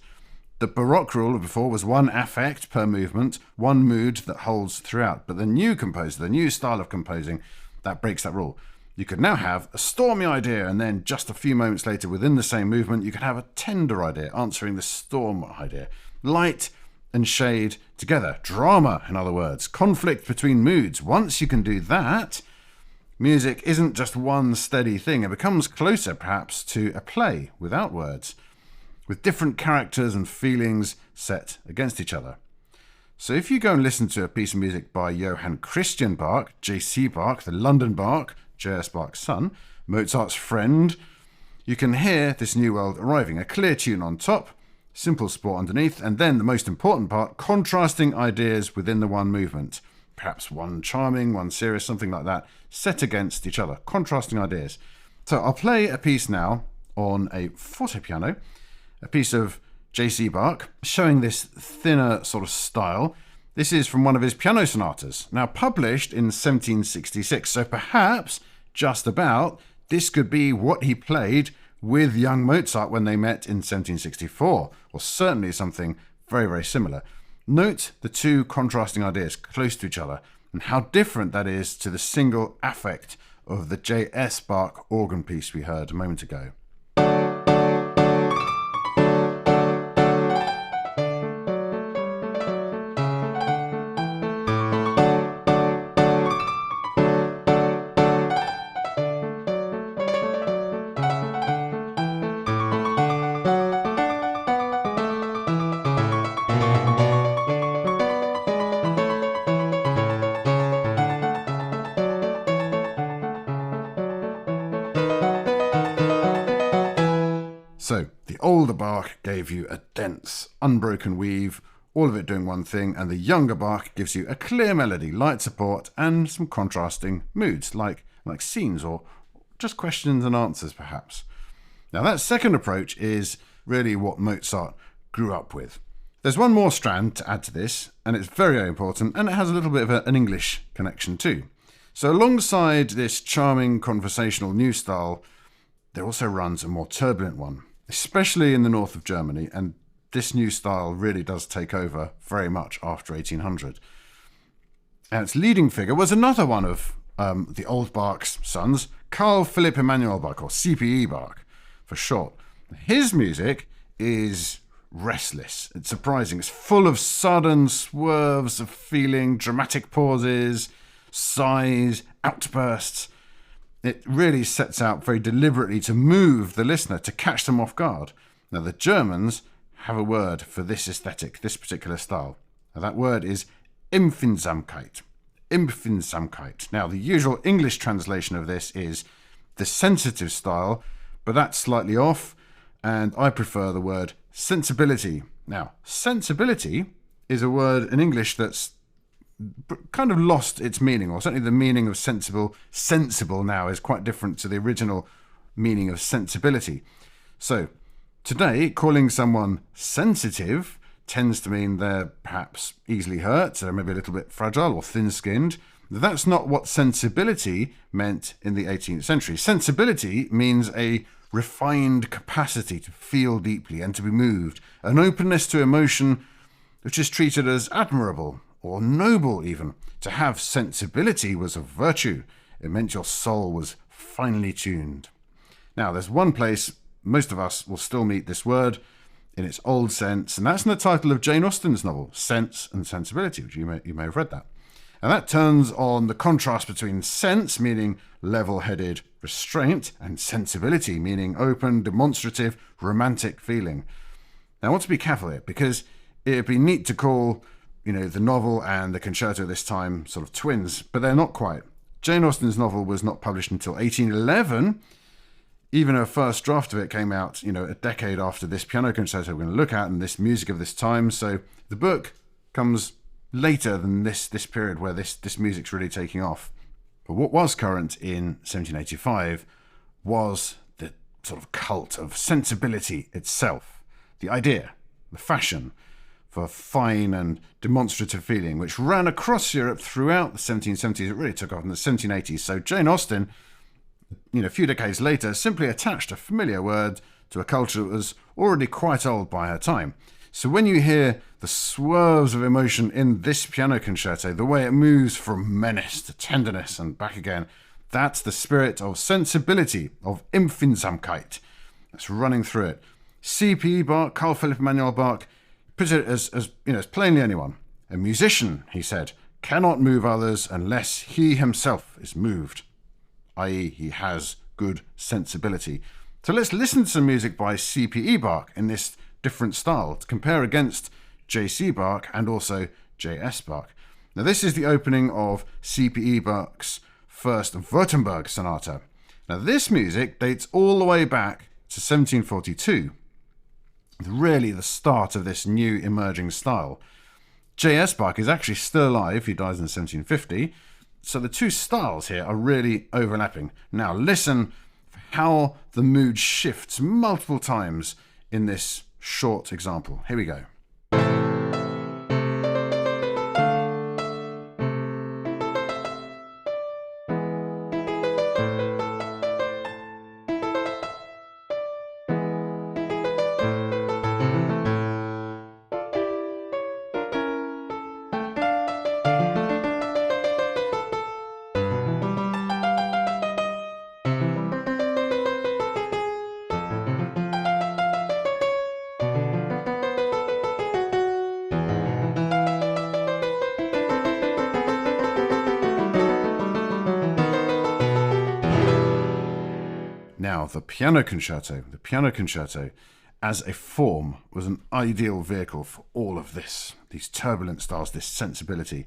A: The Baroque rule before was one affect per movement, one mood that holds throughout. But the new composer, the new style of composing, that breaks that rule. You could now have a stormy idea, and then just a few moments later, within the same movement, you could have a tender idea answering the storm idea. Light and shade together. Drama, in other words. Conflict between moods. Once you can do that, music isn't just one steady thing. It becomes closer, perhaps, to a play without words, with different characters and feelings set against each other. So if you go and listen to a piece of music by Johann Christian Bach, J.C. Bach, the London Bach, J.S. Bach's son, Mozart's friend, you can hear this new world arriving. A clear tune on top, simple support underneath, and then the most important part, contrasting ideas within the one movement. Perhaps one charming, one serious, something like that, set against each other, contrasting ideas. So I'll play a piece now on a fortepiano, a piece of J.C. Bach, showing this thinner sort of style. This is from one of his piano sonatas, now published in 1766, so perhaps, just about, this could be what he played with young Mozart when they met in 1764, or certainly something very, very similar. Note the two contrasting ideas close to each other, and how different that is to the single affect of the J.S. Bach organ piece we heard a moment ago. So, the older Bach gave you a dense, unbroken weave, all of it doing one thing, and the younger Bach gives you a clear melody, light support, and some contrasting moods, like scenes or just questions and answers, perhaps. Now, that second approach is really what Mozart grew up with. There's one more strand to add to this, and it's very, very important, and it has a little bit of an English connection too. So, alongside this charming conversational new style, there also runs a more turbulent one, especially in the north of Germany, and this new style really does take over very much after 1800. And its leading figure was another one of the old Bach's sons, Carl Philipp Emanuel Bach, or CPE Bach for short. His music is restless, it's surprising, it's full of sudden swerves of feeling, dramatic pauses, sighs, outbursts. It really sets out very deliberately to move the listener, to catch them off guard. Now, the Germans have a word for this aesthetic, this particular style. Now, that word is empfindsamkeit. Empfindsamkeit. Now, the usual English translation of this is the sensitive style, but that's slightly off, and I prefer the word sensibility. Now, sensibility is a word in English that's kind of lost its meaning, or certainly the meaning of sensible. Sensible now is quite different to the original meaning of sensibility. So today, calling someone sensitive tends to mean they're perhaps easily hurt, they're maybe a little bit fragile or thin-skinned. That's not what sensibility meant in the 18th century. Sensibility means a refined capacity to feel deeply and to be moved, an openness to emotion which is treated as admirable or noble even. To have sensibility was a virtue. It meant your soul was finely tuned. Now, there's one place most of us will still meet this word in its old sense, and that's in the title of Jane Austen's novel, Sense and Sensibility, which you may have read that. And that turns on the contrast between sense, meaning level-headed restraint, and sensibility, meaning open, demonstrative, romantic feeling. Now, I want to be careful here, because it'd be neat to call, the novel and the concerto this time sort of twins, but they're not quite. Jane Austen's novel was not published until 1811. Even her first draft of it came out, a decade after this piano concerto we're going to look at and this music of this time. So the book comes later than this period where this music's really taking off. But what was current in 1785 was the sort of cult of sensibility itself, the idea, the fashion for fine and demonstrative feeling, which ran across Europe throughout the 1770s. It really took off in the 1780s. So Jane Austen, a few decades later, simply attached a familiar word to a culture that was already quite old by her time. So when you hear the swerves of emotion in this piano concerto, the way it moves from menace to tenderness and back again, that's the spirit of sensibility, of empfindsamkeit, that's running through it. C.P. Bach, Carl Philipp Emanuel Bach, puts it as plainly anyone. A musician, he said, cannot move others unless he himself is moved, i.e. he has good sensibility. So let's listen to some music by C.P.E. Bach in this different style to compare against J.C. Bach and also J.S. Bach. Now this is the opening of C.P.E. Bach's first Württemberg Sonata. Now this music dates all the way back to 1742, really the start of this new emerging style. J.S. Bach is actually still alive, he dies in 1750, so the two styles here are really overlapping. Now listen for how the mood shifts multiple times in this short example. Here we go. Now, the piano concerto as a form was an ideal vehicle for all of this, these turbulent styles, this sensibility.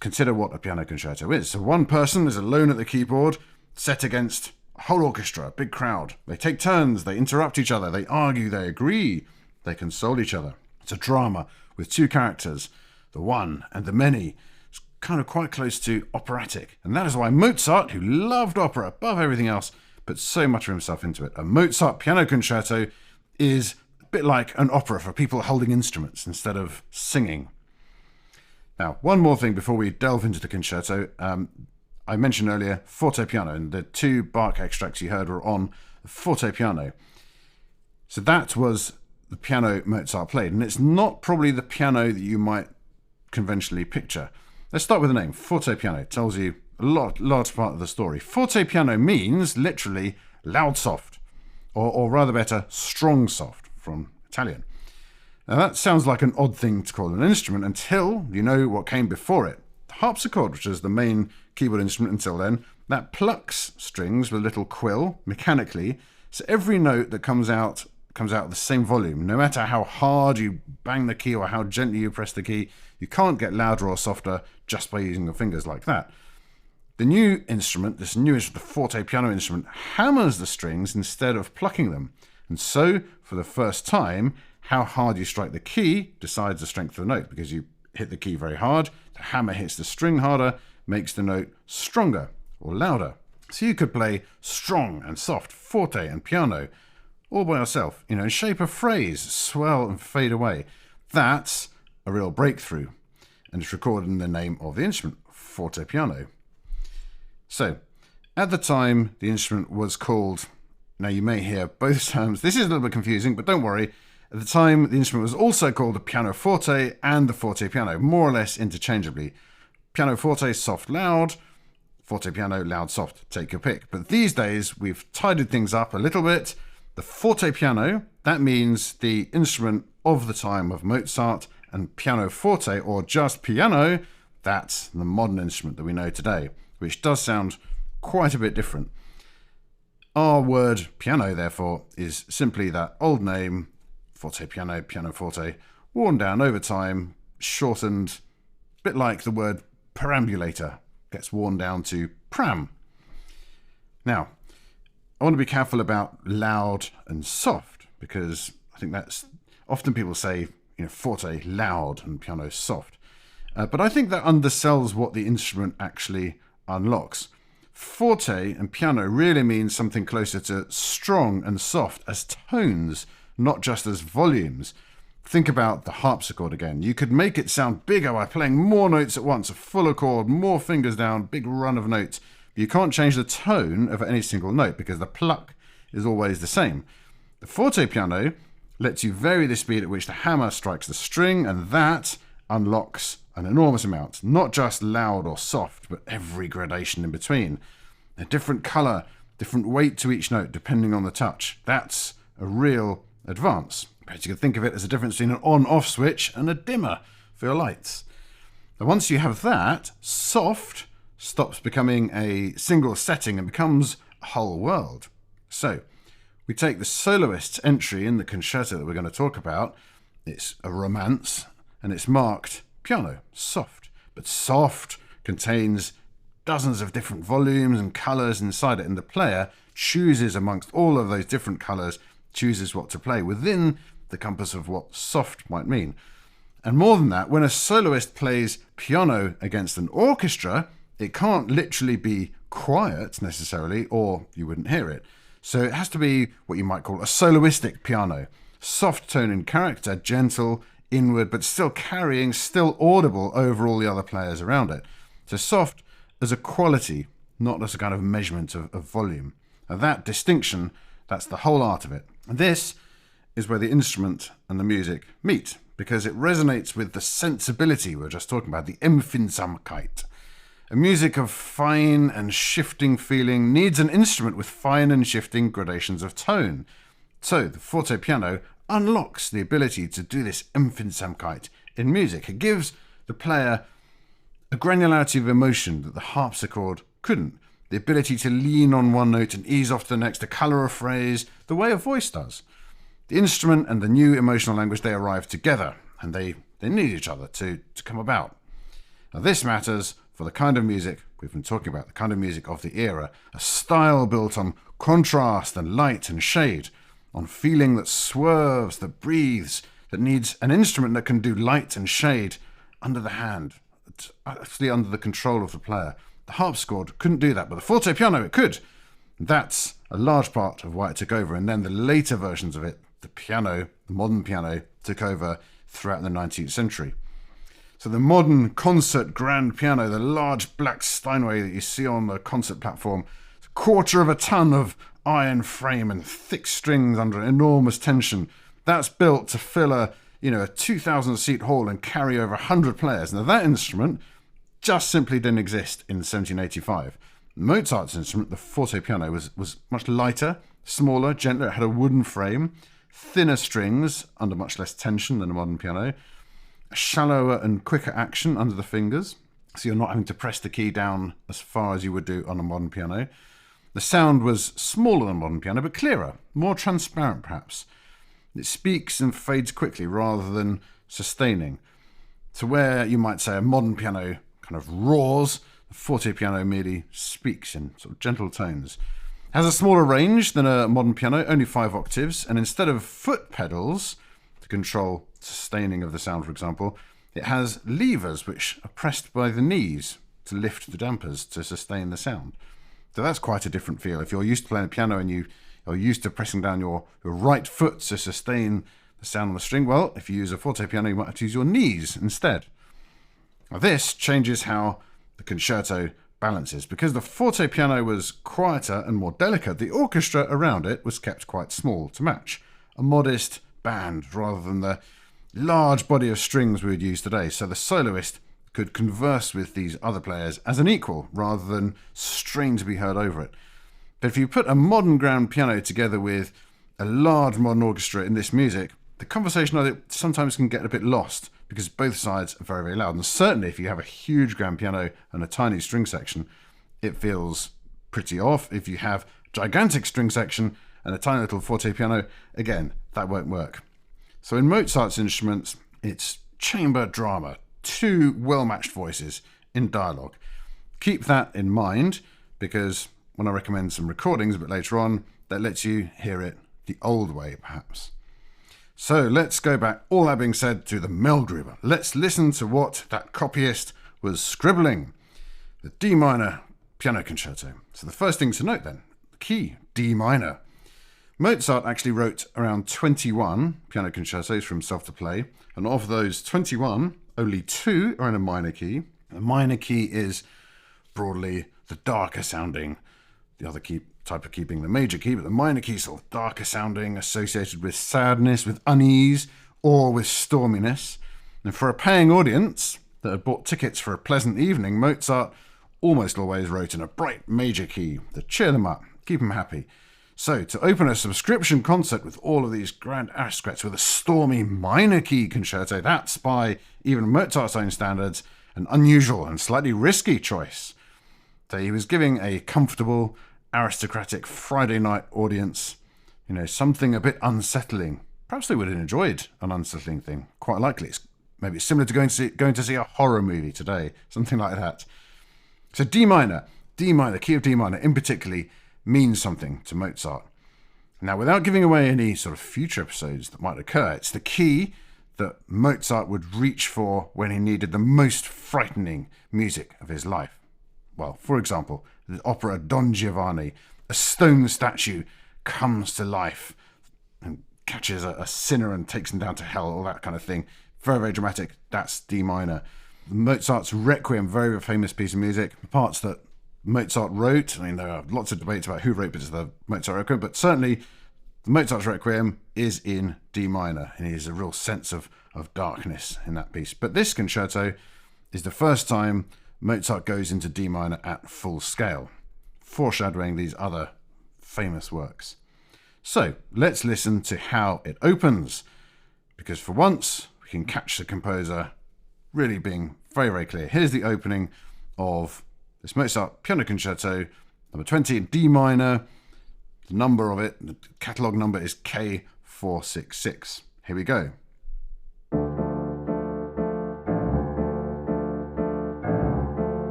A: Consider what a piano concerto is. So one person is alone at the keyboard, set against a whole orchestra, a big crowd. They take turns, they interrupt each other, they argue, they agree, they console each other. It's a drama with two characters, the one and the many. It's kind of quite close to operatic. And that is why Mozart, who loved opera above everything else, put so much of himself into it. A Mozart piano concerto is a bit like an opera for people holding instruments instead of singing. Now, one more thing before we delve into the concerto. I mentioned earlier fortepiano, and the two Bach extracts you heard were on fortepiano. So that was the piano Mozart played, and it's not probably the piano that you might conventionally picture. Let's start with the name, fortepiano. It tells you a large part of the story. Fortepiano means literally loud soft, or rather better, strong soft from Italian. Now that sounds like an odd thing to call an instrument until you know what came before it. The harpsichord, which is the main keyboard instrument until then, that plucks strings with a little quill mechanically, so every note that comes out at the same volume. No matter how hard you bang the key or how gently you press the key, you can't get louder or softer just by using your fingers like that. The new instrument, the fortepiano instrument, hammers the strings instead of plucking them. And so, for the first time, how hard you strike the key decides the strength of the note, because you hit the key very hard, the hammer hits the string harder, makes the note stronger or louder. So you could play strong and soft, forte and piano, all by yourself, and shape a phrase, swell and fade away. That's a real breakthrough, and it's recorded in the name of the instrument, fortepiano. So, at the time, the instrument was called, now you may hear both terms, this is a little bit confusing, but don't worry. At the time, the instrument was also called the pianoforte and the fortepiano, more or less interchangeably. Pianoforte, soft, loud. Fortepiano, loud, soft, take your pick. But these days, we've tidied things up a little bit. The fortepiano, that means the instrument of the time of Mozart, and pianoforte, or just piano, that's the modern instrument that we know today, which does sound quite a bit different. Our word piano, therefore, is simply that old name, fortepiano, pianoforte, worn down over time, shortened, a bit like the word perambulator gets worn down to pram. Now, I want to be careful about loud and soft, because I think that's often people say, forte loud and piano soft. But I think that undersells what the instrument actually unlocks. Forte and piano really means something closer to strong and soft as tones, not just as volumes. Think about the harpsichord again. You could make it sound bigger by playing more notes at once, a fuller chord, more fingers down, big run of notes. But you can't change the tone of any single note because the pluck is always the same. The fortepiano lets you vary the speed at which the hammer strikes the string, and that unlocks an enormous amount. Not just loud or soft, but every gradation in between. A different colour, different weight to each note depending on the touch. That's a real advance. Perhaps you could think of it as a difference between an on-off switch and a dimmer for your lights. Now, once you have that, soft stops becoming a single setting and becomes a whole world. So, we take the soloist's entry in the concerto that we're going to talk about. It's a romance, and it's marked piano, soft. But soft contains dozens of different volumes and colours inside it, and the player chooses amongst all of those different colours, chooses what to play within the compass of what soft might mean. And more than that, when a soloist plays piano against an orchestra, it can't literally be quiet necessarily, or you wouldn't hear it. So it has to be what you might call a soloistic piano. Soft tone in character, gentle, inward, but still carrying, still audible over all the other players around it. So soft as a quality, not as a kind of measurement of volume. Now that distinction, that's the whole art of it. And this is where the instrument and the music meet, because it resonates with the sensibility we were just talking about, the empfindsamkeit. A music of fine and shifting feeling needs an instrument with fine and shifting gradations of tone. So the fortepiano unlocks the ability to do this empfindsamkeit in music. It gives the player a granularity of emotion that the harpsichord couldn't. The ability to lean on one note and ease off to the next, to colour a phrase, the way a voice does. The instrument and the new emotional language, they arrive together, and they need each other to come about. Now this matters for the kind of music we've been talking about, the kind of music of the era, a style built on contrast and light and shade, on feeling that swerves, that breathes, that needs an instrument that can do light and shade under the hand, actually under the control of the player. The harpsichord couldn't do that, but the fortepiano, it could. That's a large part of why it took over, and then the later versions of it, the piano, the modern piano, took over throughout the 19th century. So the modern concert grand piano, the large black Steinway that you see on the concert platform, it's a quarter of a ton of iron frame and thick strings under enormous tension. That's built to fill a 2,000 seat hall and carry over 100 players. Now that instrument just simply didn't exist in 1785. Mozart's instrument, the fortepiano, was much lighter, smaller, gentler. It had a wooden frame, thinner strings under much less tension than a modern piano, a shallower and quicker action under the fingers, so you're not having to press the key down as far as you would do on a modern piano. The sound was smaller than a modern piano, but clearer, more transparent perhaps. It speaks and fades quickly rather than sustaining. To where you might say a modern piano kind of roars, the fortepiano merely speaks in sort of gentle tones. It has a smaller range than a modern piano, only 5 octaves, and instead of foot pedals to control sustaining of the sound, for example, It has levers which are pressed by the knees to lift the dampers to sustain the sound. So that's quite a different feel. If you're used to playing the piano and you are used to pressing down your right foot to sustain the sound on the string, well, if you use a fortepiano, you might have to use your knees instead. Now, this changes how the concerto balances. Because the fortepiano was quieter and more delicate, the orchestra around it was kept quite small to match. A modest band rather than the large body of strings we would use today. So the soloist could converse with these other players as an equal rather than strain to be heard over it. But if you put a modern grand piano together with a large modern orchestra in this music, the conversation of it sometimes can get a bit lost because both sides are very, very loud. And certainly if you have a huge grand piano and a tiny string section, it feels pretty off. If you have a gigantic string section and a tiny little fortepiano, again, that won't work. So in Mozart's instruments, it's chamber drama, two well-matched voices in dialogue. Keep that in mind because when I recommend some recordings a bit later on, that lets you hear it the old way, perhaps. So let's go back, all that being said, to the Mehlgruber. Let's listen to what that copyist was scribbling. The D minor piano concerto. So the first thing to note then, the key, D minor. Mozart actually wrote around 21 piano concertos for himself to play, and of those 21, only 2 are in a minor key. The minor key is broadly the darker sounding, the other key type of key being the major key, but the minor key sort of darker sounding, associated with sadness, with unease, or with storminess. And for a paying audience that had bought tickets for a pleasant evening, Mozart almost always wrote in a bright major key to cheer them up, keep them happy. So to open a subscription concert with all of these grand aristocrats with a stormy minor key concerto, that's by even Mozart's own standards an unusual and slightly risky choice. So he was giving a comfortable, aristocratic Friday night audience, something a bit unsettling. Perhaps they would have enjoyed an unsettling thing. Quite likely. Maybe it's similar to going to see a horror movie today, something like that. So D minor, key of D minor in particular, means something to Mozart. Now, without giving away any sort of future episodes that might occur, it's the key that Mozart would reach for when he needed the most frightening music of his life. Well, for example, the opera Don Giovanni, a stone statue comes to life and catches a sinner and takes him down to hell, all that kind of thing. Very, very dramatic. That's D minor. Mozart's Requiem, very, very famous piece of music. The parts that Mozart wrote, there are lots of debates about who wrote bits of the Mozart Requiem, but certainly the Mozart's Requiem is in D minor, and there's a real sense of darkness in that piece. But this concerto is the first time Mozart goes into D minor at full scale, foreshadowing these other famous works. So let's listen to how it opens, because for once we can catch the composer really being very, very clear. Here's the opening of this Mozart Piano Concerto, number 20 in D minor. The number of it, the catalogue number is K466. Here we go.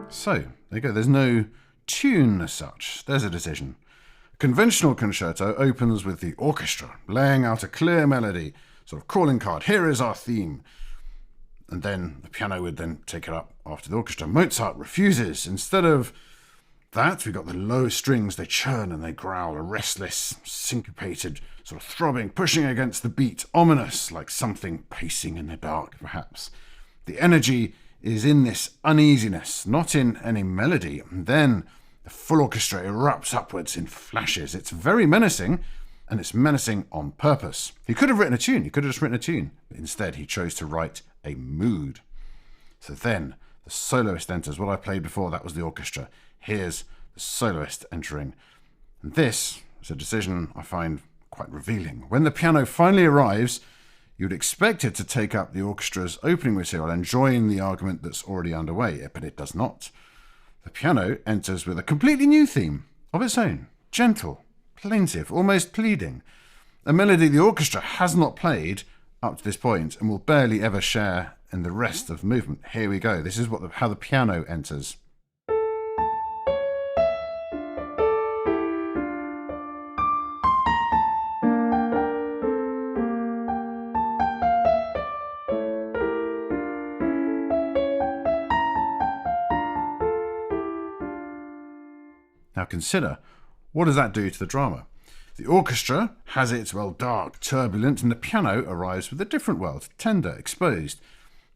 A: So, there you go. There's no tune as such. There's a decision. A conventional concerto opens with the orchestra laying out a clear melody, sort of calling card. Here is our theme. And then the piano would then take it up after the orchestra. Mozart refuses. Instead of that, we've got the low strings. They churn and they growl, a restless, syncopated, sort of throbbing, pushing against the beat, ominous, like something pacing in the dark, perhaps. The energy is in this uneasiness, not in any melody. And then the full orchestra erupts upwards in flashes. It's very menacing, and it's menacing on purpose. He could have written a tune. He could have just written a tune. But instead, he chose to write a mood. So then the soloist enters. What I played before, that was the orchestra. Here's the soloist entering. And this is a decision I find quite revealing. When the piano finally arrives, you'd expect it to take up the orchestra's opening material and join the argument that's already underway, but it does not. The piano enters with a completely new theme of its own, gentle, plaintive, almost pleading. A melody the orchestra has not played up to this point and will barely ever share in the rest of the movement. Here we go. This is how the piano enters. Now consider, what does that do to the drama? The orchestra has its, dark, turbulent, and the piano arrives with a different world, tender, exposed.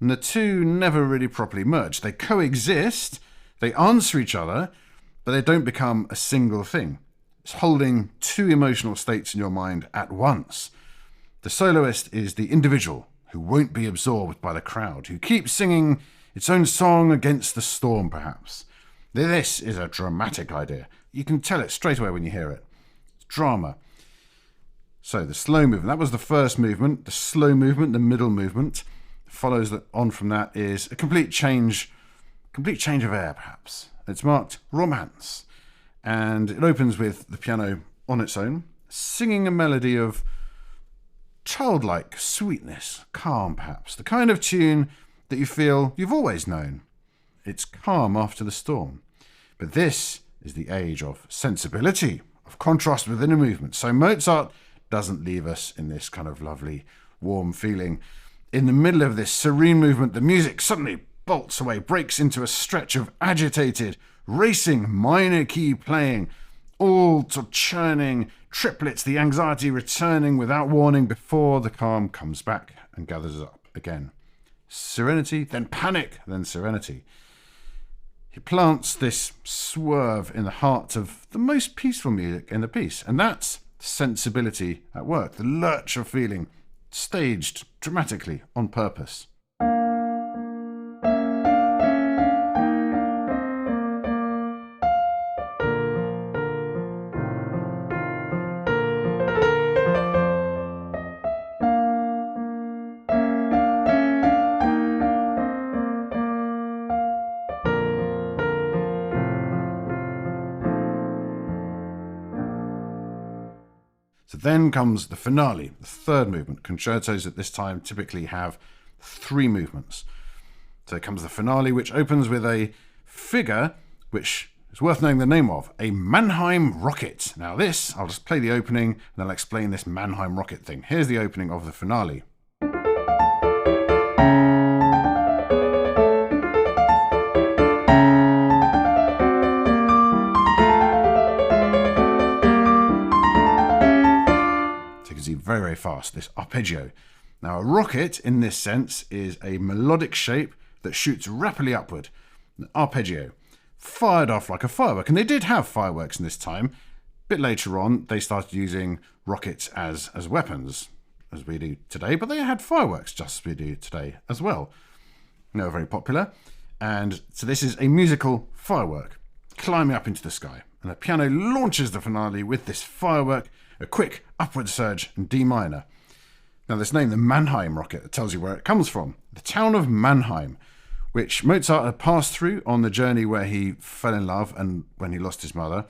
A: And the two never really properly merge. They coexist, they answer each other, but they don't become a single thing. It's holding two emotional states in your mind at once. The soloist is the individual who won't be absorbed by the crowd, who keeps singing its own song against the storm, perhaps. This is a dramatic idea. You can tell it straight away when you hear it. It's drama. So the slow movement, that was the first movement. The slow movement, the middle movement, follows that on from that is a complete change of air, perhaps. It's marked romance. And it opens with the piano on its own, singing a melody of childlike sweetness, calm perhaps, the kind of tune that you feel you've always known. It's calm after the storm. But this is the age of sensibility, of contrast within a movement. So Mozart doesn't leave us in this kind of lovely, warm feeling. In the middle of this serene movement, the music suddenly bolts away, breaks into a stretch of agitated, racing minor key playing, all sort of churning triplets, the anxiety returning without warning before the calm comes back and gathers up again. Serenity, then panic, then serenity. He plants this swerve in the heart of the most peaceful music in the piece, and that's sensibility at work, the lurch of feeling, staged dramatically on purpose. So then comes the finale, the third movement. Concertos at this time typically have 3 movements. So comes the finale, which opens with a figure which is worth knowing the name of, a Mannheim rocket. Now this, I'll just play the opening and then I'll explain this Mannheim rocket thing. Here's the opening of the finale. Very, very fast, this arpeggio. Now, a rocket, in this sense, is a melodic shape that shoots rapidly upward. An arpeggio, fired off like a firework. And they did have fireworks in this time. A bit later on, they started using rockets as weapons, as we do today. But they had fireworks, just as we do today as well. They were very popular. And so this is a musical firework climbing up into the sky. And the piano launches the finale with this firework, a quick upward surge in D minor. Now this name, the Mannheim rocket, tells you where it comes from. The town of Mannheim, which Mozart had passed through on the journey where he fell in love and when he lost his mother.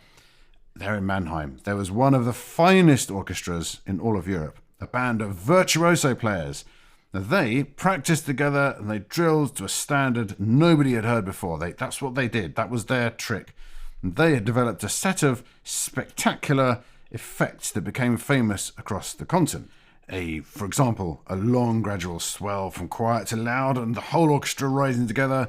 A: There in Mannheim, there was one of the finest orchestras in all of Europe, a band of virtuoso players. Now they practiced together and they drilled to a standard nobody had heard before. That's what they did. That was their trick. And they had developed a set of spectacular effects that became famous across the continent. For example, a long gradual swell from quiet to loud and the whole orchestra rising together.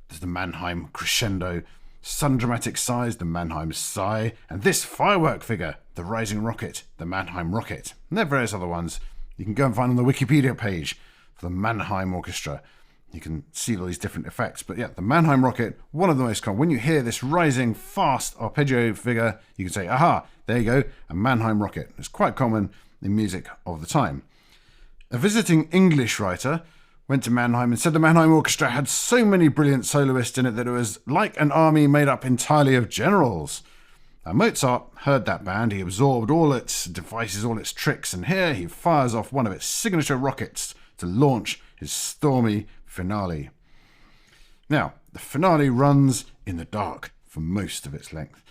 A: There's the Mannheim crescendo, sudden dramatic sighs, the Mannheim sigh, and this firework figure, the rising rocket, the Mannheim rocket. And there are various other ones you can go and find on the Wikipedia page for the Mannheim Orchestra. You can see all these different effects. But yeah, the Mannheim rocket, one of the most common. When you hear this rising, fast arpeggio figure, you can say, aha, there you go, a Mannheim rocket. It's quite common in music of the time. A visiting English writer went to Mannheim and said the Mannheim Orchestra had so many brilliant soloists in it that it was like an army made up entirely of generals. Now, Mozart heard that band, he absorbed all its devices, all its tricks, and here he fires off one of its signature rockets to launch his stormy finale. Now, the finale runs in the dark for most of its length.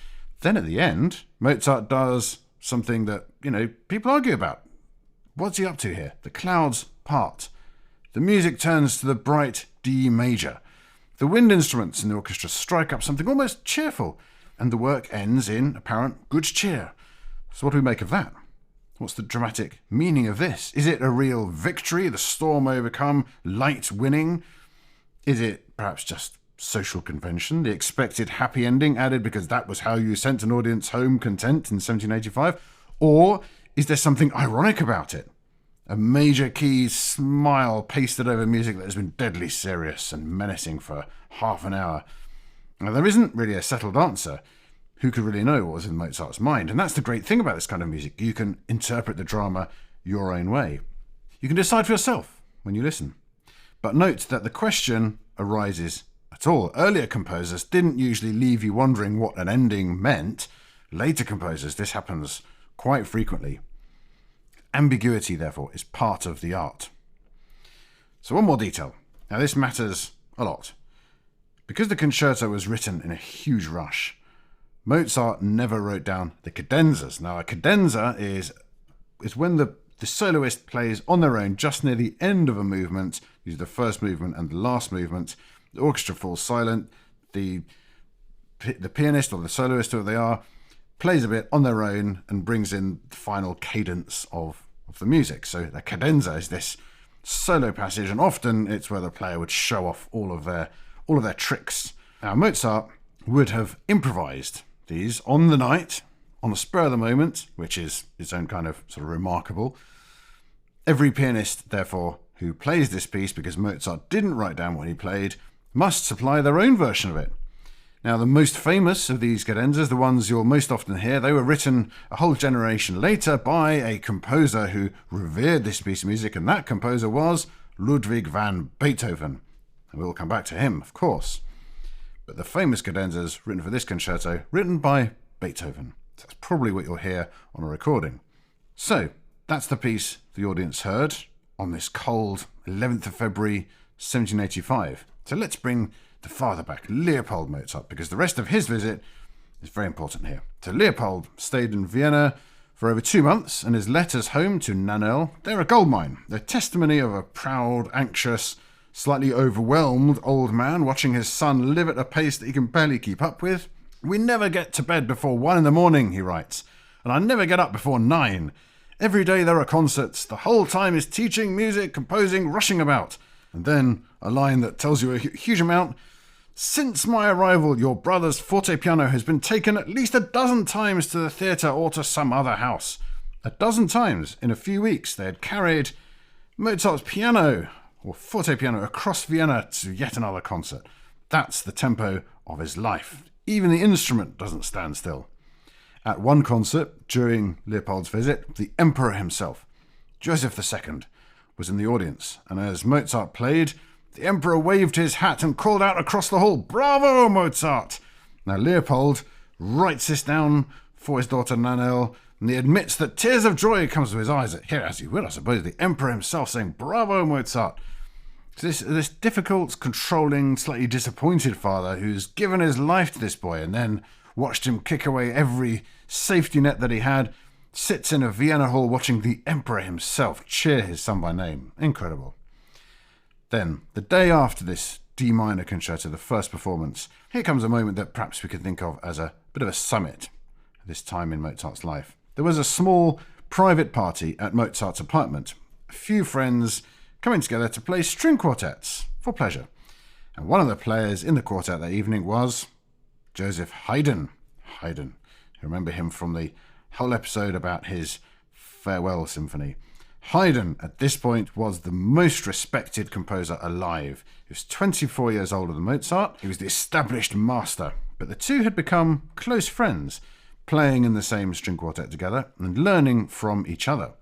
A: Then at the end, Mozart does something that, people argue about. What's he up to here? The clouds part. The music turns to the bright D major. The wind instruments in the orchestra strike up something almost cheerful, and the work ends in apparent good cheer. So what do we make of that? What's the dramatic meaning of this? Is it a real victory, the storm overcome, light winning? Is it perhaps just social convention, the expected happy ending added because that was how you sent an audience home content in 1785? Or is there something ironic about it? A major key smile pasted over music that has been deadly serious and menacing for half an hour. Now, there isn't really a settled answer. Who could really know what was in Mozart's mind? And that's the great thing about this kind of music. You can interpret the drama your own way. You can decide for yourself when you listen. But note that the question arises at all. Earlier composers didn't usually leave you wondering what an ending meant. Later composers, this happens quite frequently. Ambiguity, therefore, is part of the art. So one more detail. Now this matters a lot. Because the concerto was written in a huge rush, Mozart never wrote down the cadenzas. Now a cadenza is when the soloist plays on their own just near the end of a movement, usually the first movement and the last movement. The orchestra falls silent. The pianist or the soloist, whoever they are, plays a bit on their own and brings in the final cadence of the music. So the cadenza is this solo passage, and often it's where the player would show off all of their tricks. Now Mozart would have improvised these on the night, on the spur of the moment, which is its own kind of sort of remarkable. Every pianist, therefore, who plays this piece, because Mozart didn't write down what he played, must supply their own version of it. Now, the most famous of these cadenzas, the ones you'll most often hear, they were written a whole generation later by a composer who revered this piece of music, and that composer was Ludwig van Beethoven. And we'll come back to him, of course. But the famous cadenzas written for this concerto, written by Beethoven. So that's probably what you'll hear on a recording. So, that's the piece the audience heard on this cold 11th of February 1785. So let's bring the father back, Leopold Mozart, because the rest of his visit is very important here. So Leopold stayed in Vienna for over 2 months, and his letters home to Nannerl, they're a goldmine. They're testimony of a proud, anxious, slightly overwhelmed old man watching his son live at a pace that he can barely keep up with. "We never get to bed before 1 in the morning, he writes, "and I never get up before 9. Every day there are concerts. The whole time is teaching, music, composing, rushing about." And then a line that tells you a huge amount. "Since my arrival, your brother's fortepiano has been taken at least 12 times to the theatre or to some other house." 12 times in a few weeks they had carried Mozart's piano or fortepiano across Vienna to yet another concert. That's the tempo of his life. Even the instrument doesn't stand still. At one concert, during Leopold's visit, the emperor himself, Joseph II, was in the audience, and as Mozart played, the emperor waved his hat and called out across the hall, "Bravo, Mozart!" Now Leopold writes this down for his daughter Nannerl, and he admits that tears of joy comes to his eyes. Here, as you would, I suppose, the emperor himself saying, "Bravo, Mozart!" So this difficult, controlling, slightly disappointed father who's given his life to this boy and then watched him kick away every safety net that he had, sits in a Vienna hall watching the emperor himself cheer his son by name. Incredible. Then, the day after this D minor concerto, the first performance, here comes a moment that perhaps we could think of as a bit of a summit at this time in Mozart's life. There was a small private party at Mozart's apartment. A few friends coming together to play string quartets for pleasure. And one of the players in the quartet that evening was Joseph Haydn. Haydn. You remember him from the whole episode about his Farewell Symphony. Haydn, at this point, was the most respected composer alive. He was 24 years older than Mozart. He was the established master. But the two had become close friends, playing in the same string quartet together and learning from each other.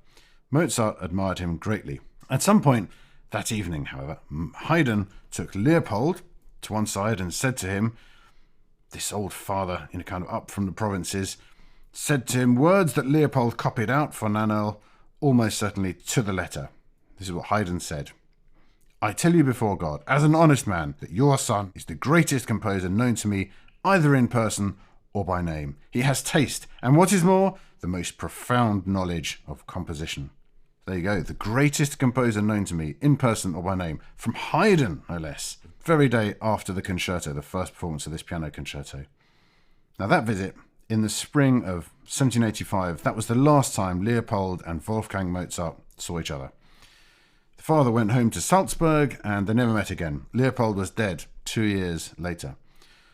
A: Mozart admired him greatly. At some point that evening, however, Haydn took Leopold to one side and said to him, this old father, kind of up from the provinces, said to him words that Leopold copied out for Nannerl, almost certainly to the letter. This is what Haydn said. "I tell you before God, as an honest man, that your son is the greatest composer known to me, either in person or by name. He has taste, and what is more, the most profound knowledge of composition." There you go, the greatest composer known to me, in person or by name, from Haydn, no less. The very day after the concerto, the first performance of this piano concerto. Now that visit, in the spring of 1785, that was the last time Leopold and Wolfgang Mozart saw each other. The father went home to Salzburg, and they never met again. Leopold was dead 2 years later.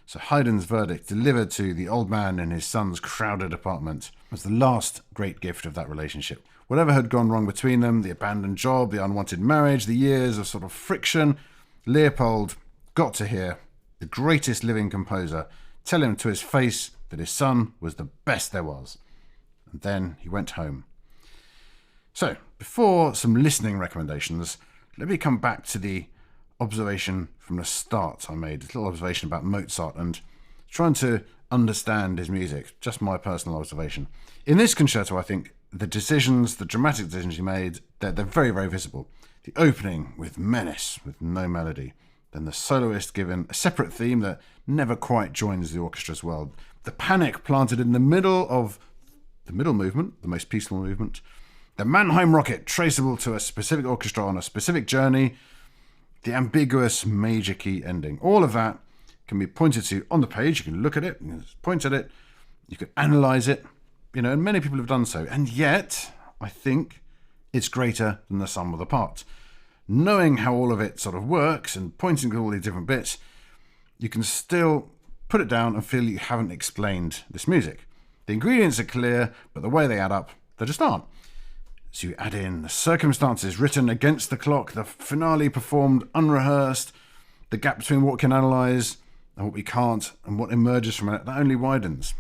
A: So Haydn's verdict, delivered to the old man in his son's crowded apartment, was the last great gift of that relationship. Whatever had gone wrong between them, the abandoned job, the unwanted marriage, the years of sort of friction, Leopold got to hear the greatest living composer tell him to his face that his son was the best there was. And then he went home. So, before some listening recommendations, let me come back to the observation from the start I made, a little observation about Mozart and trying to understand his music, just my personal observation. In this concerto, I think the decisions, the dramatic decisions he made, they're very, very visible. The opening with menace, with no melody. Then the soloist given a separate theme that never quite joins the orchestra as well. The panic planted in the middle of the middle movement, the most peaceful movement. The Mannheim rocket, traceable to a specific orchestra on a specific journey. The ambiguous major key ending. All of that can be pointed to on the page. You can look at it, you can point at it, you can analyse it, and many people have done so. And yet, I think it's greater than the sum of the parts. Knowing how all of it sort of works and pointing to all these different bits, you can still put it down and feel you haven't explained this music. The ingredients are clear, but the way they add up, they just aren't. So you add in the circumstances written against the clock, the finale performed unrehearsed, the gap between what we can analyse and what we can't, and what emerges from it, that only widens.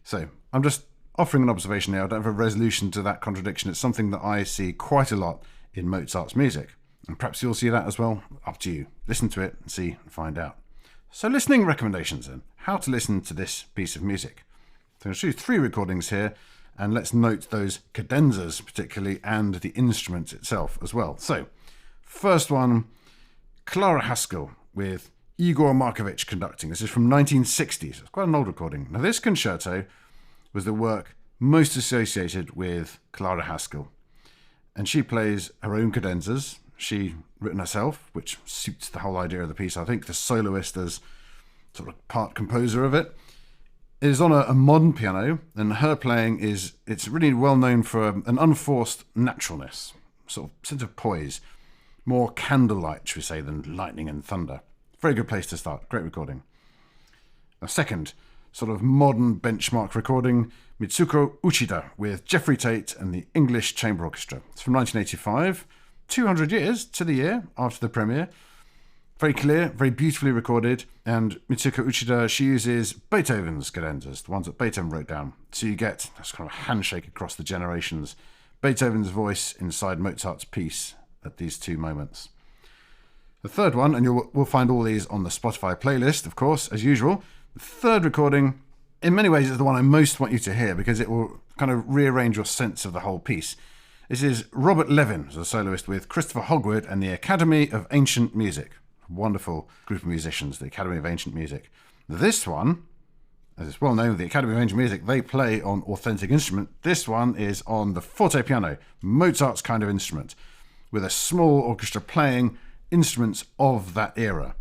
A: So I'm just offering an observation here. I don't have a resolution to that contradiction. It's something that I see quite a lot in Mozart's music. And perhaps you'll see that as well. Up to you. Listen to it and see and find out. So listening recommendations then. How to listen to this piece of music. So I'm going to show you 3 recordings here. And let's note those cadenzas particularly and the instrument itself as well. So, first one, Clara Haskell with Igor Markovich conducting. This is from 1960, so it's quite an old recording. Now this concerto was the work most associated with Clara Haskell. And she plays her own cadenzas. She written herself, which suits the whole idea of the piece. I think the soloist as sort of part composer of it. It is on a modern piano, and her playing it's really well known for an unforced naturalness, sort of sense of poise, more candlelight, should we say, than lightning and thunder. Very good place to start. Great recording. A second sort of modern benchmark recording, Mitsuko Uchida with Jeffrey Tate and the English Chamber Orchestra. It's from 1985, 200 years to the year after the premiere. Very clear, very beautifully recorded, and Mitsuko Uchida, she uses Beethoven's cadenzas, the ones that Beethoven wrote down. So you get this kind of handshake across the generations. Beethoven's voice inside Mozart's piece at these 2 moments. The third one, and we'll find all these on the Spotify playlist, of course, as usual. The third recording, in many ways, is the one I most want you to hear because it will kind of rearrange your sense of the whole piece. This is Robert Levin, as a soloist, with Christopher Hogwood and the Academy of Ancient Music. Wonderful group of musicians, the Academy of Ancient Music. This one, as it's well known, the Academy of Ancient Music, they play on authentic instrument. This one is on the fortepiano, Mozart's kind of instrument, with a small orchestra playing instruments of that era.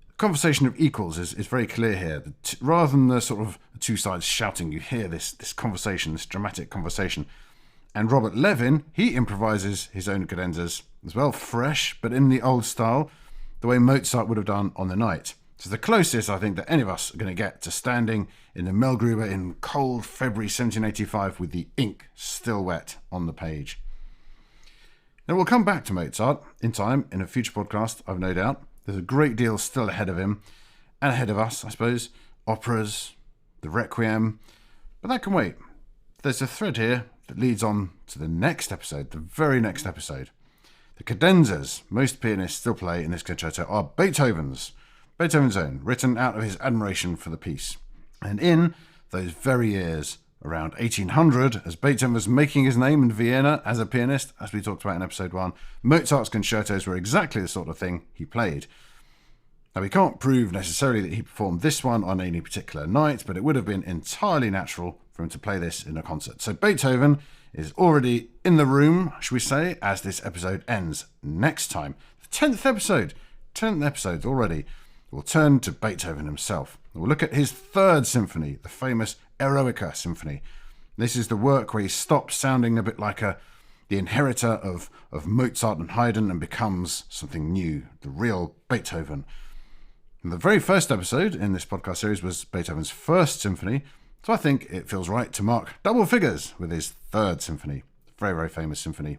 A: The conversation of equals is very clear here. Rather than the sort of 2 sides shouting, you hear this conversation, this dramatic conversation. And Robert Levin, he improvises his own cadenzas as well, fresh, but in the old style, the way Mozart would have done on the night. So the closest I think that any of us are going to get to standing in the Melgruber in cold February 1785 with the ink still wet on the page. Now we'll come back to Mozart in time in a future podcast, I've no doubt. There's a great deal still ahead of him, and ahead of us, I suppose. Operas, the Requiem, but that can wait. There's a thread here that leads on to the next episode, the very next episode. The cadenzas most pianists still play in this concerto are Beethoven's own, written out of his admiration for the piece. And in those very years, around 1800, as Beethoven was making his name in Vienna as a pianist, as we talked about in episode 1, Mozart's concertos were exactly the sort of thing he played. Now, we can't prove necessarily that he performed this one on any particular night, but it would have been entirely natural for him to play this in a concert. So Beethoven is already in the room, should we say, as this episode ends. Next time, the 10th episode already, we'll turn to Beethoven himself. We'll look at his 3rd symphony, the famous Eroica Symphony. This is the work where he stops sounding a bit like the inheritor of Mozart and Haydn and becomes something new, the real Beethoven. And the very first episode in this podcast series was Beethoven's First Symphony, so I think it feels right to mark double figures with his Third Symphony. Very, very famous symphony.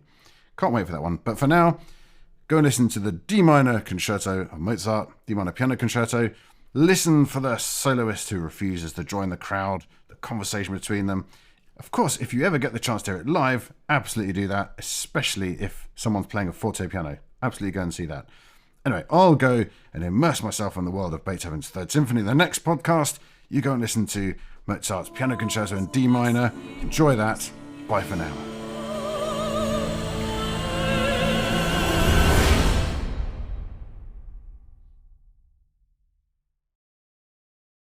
A: Can't wait for that one. But for now, go and listen to the D minor concerto of Mozart, D minor piano concerto. Listen for the soloist who refuses to join the crowd, the conversation between them. Of course, if you ever get the chance to hear it live, absolutely do that, especially if someone's playing a fortepiano. Absolutely go and see that. Anyway, I'll go and immerse myself in the world of Beethoven's Third Symphony. The next podcast, you go and listen to Mozart's Piano Concerto in D minor. Enjoy that. Bye for now.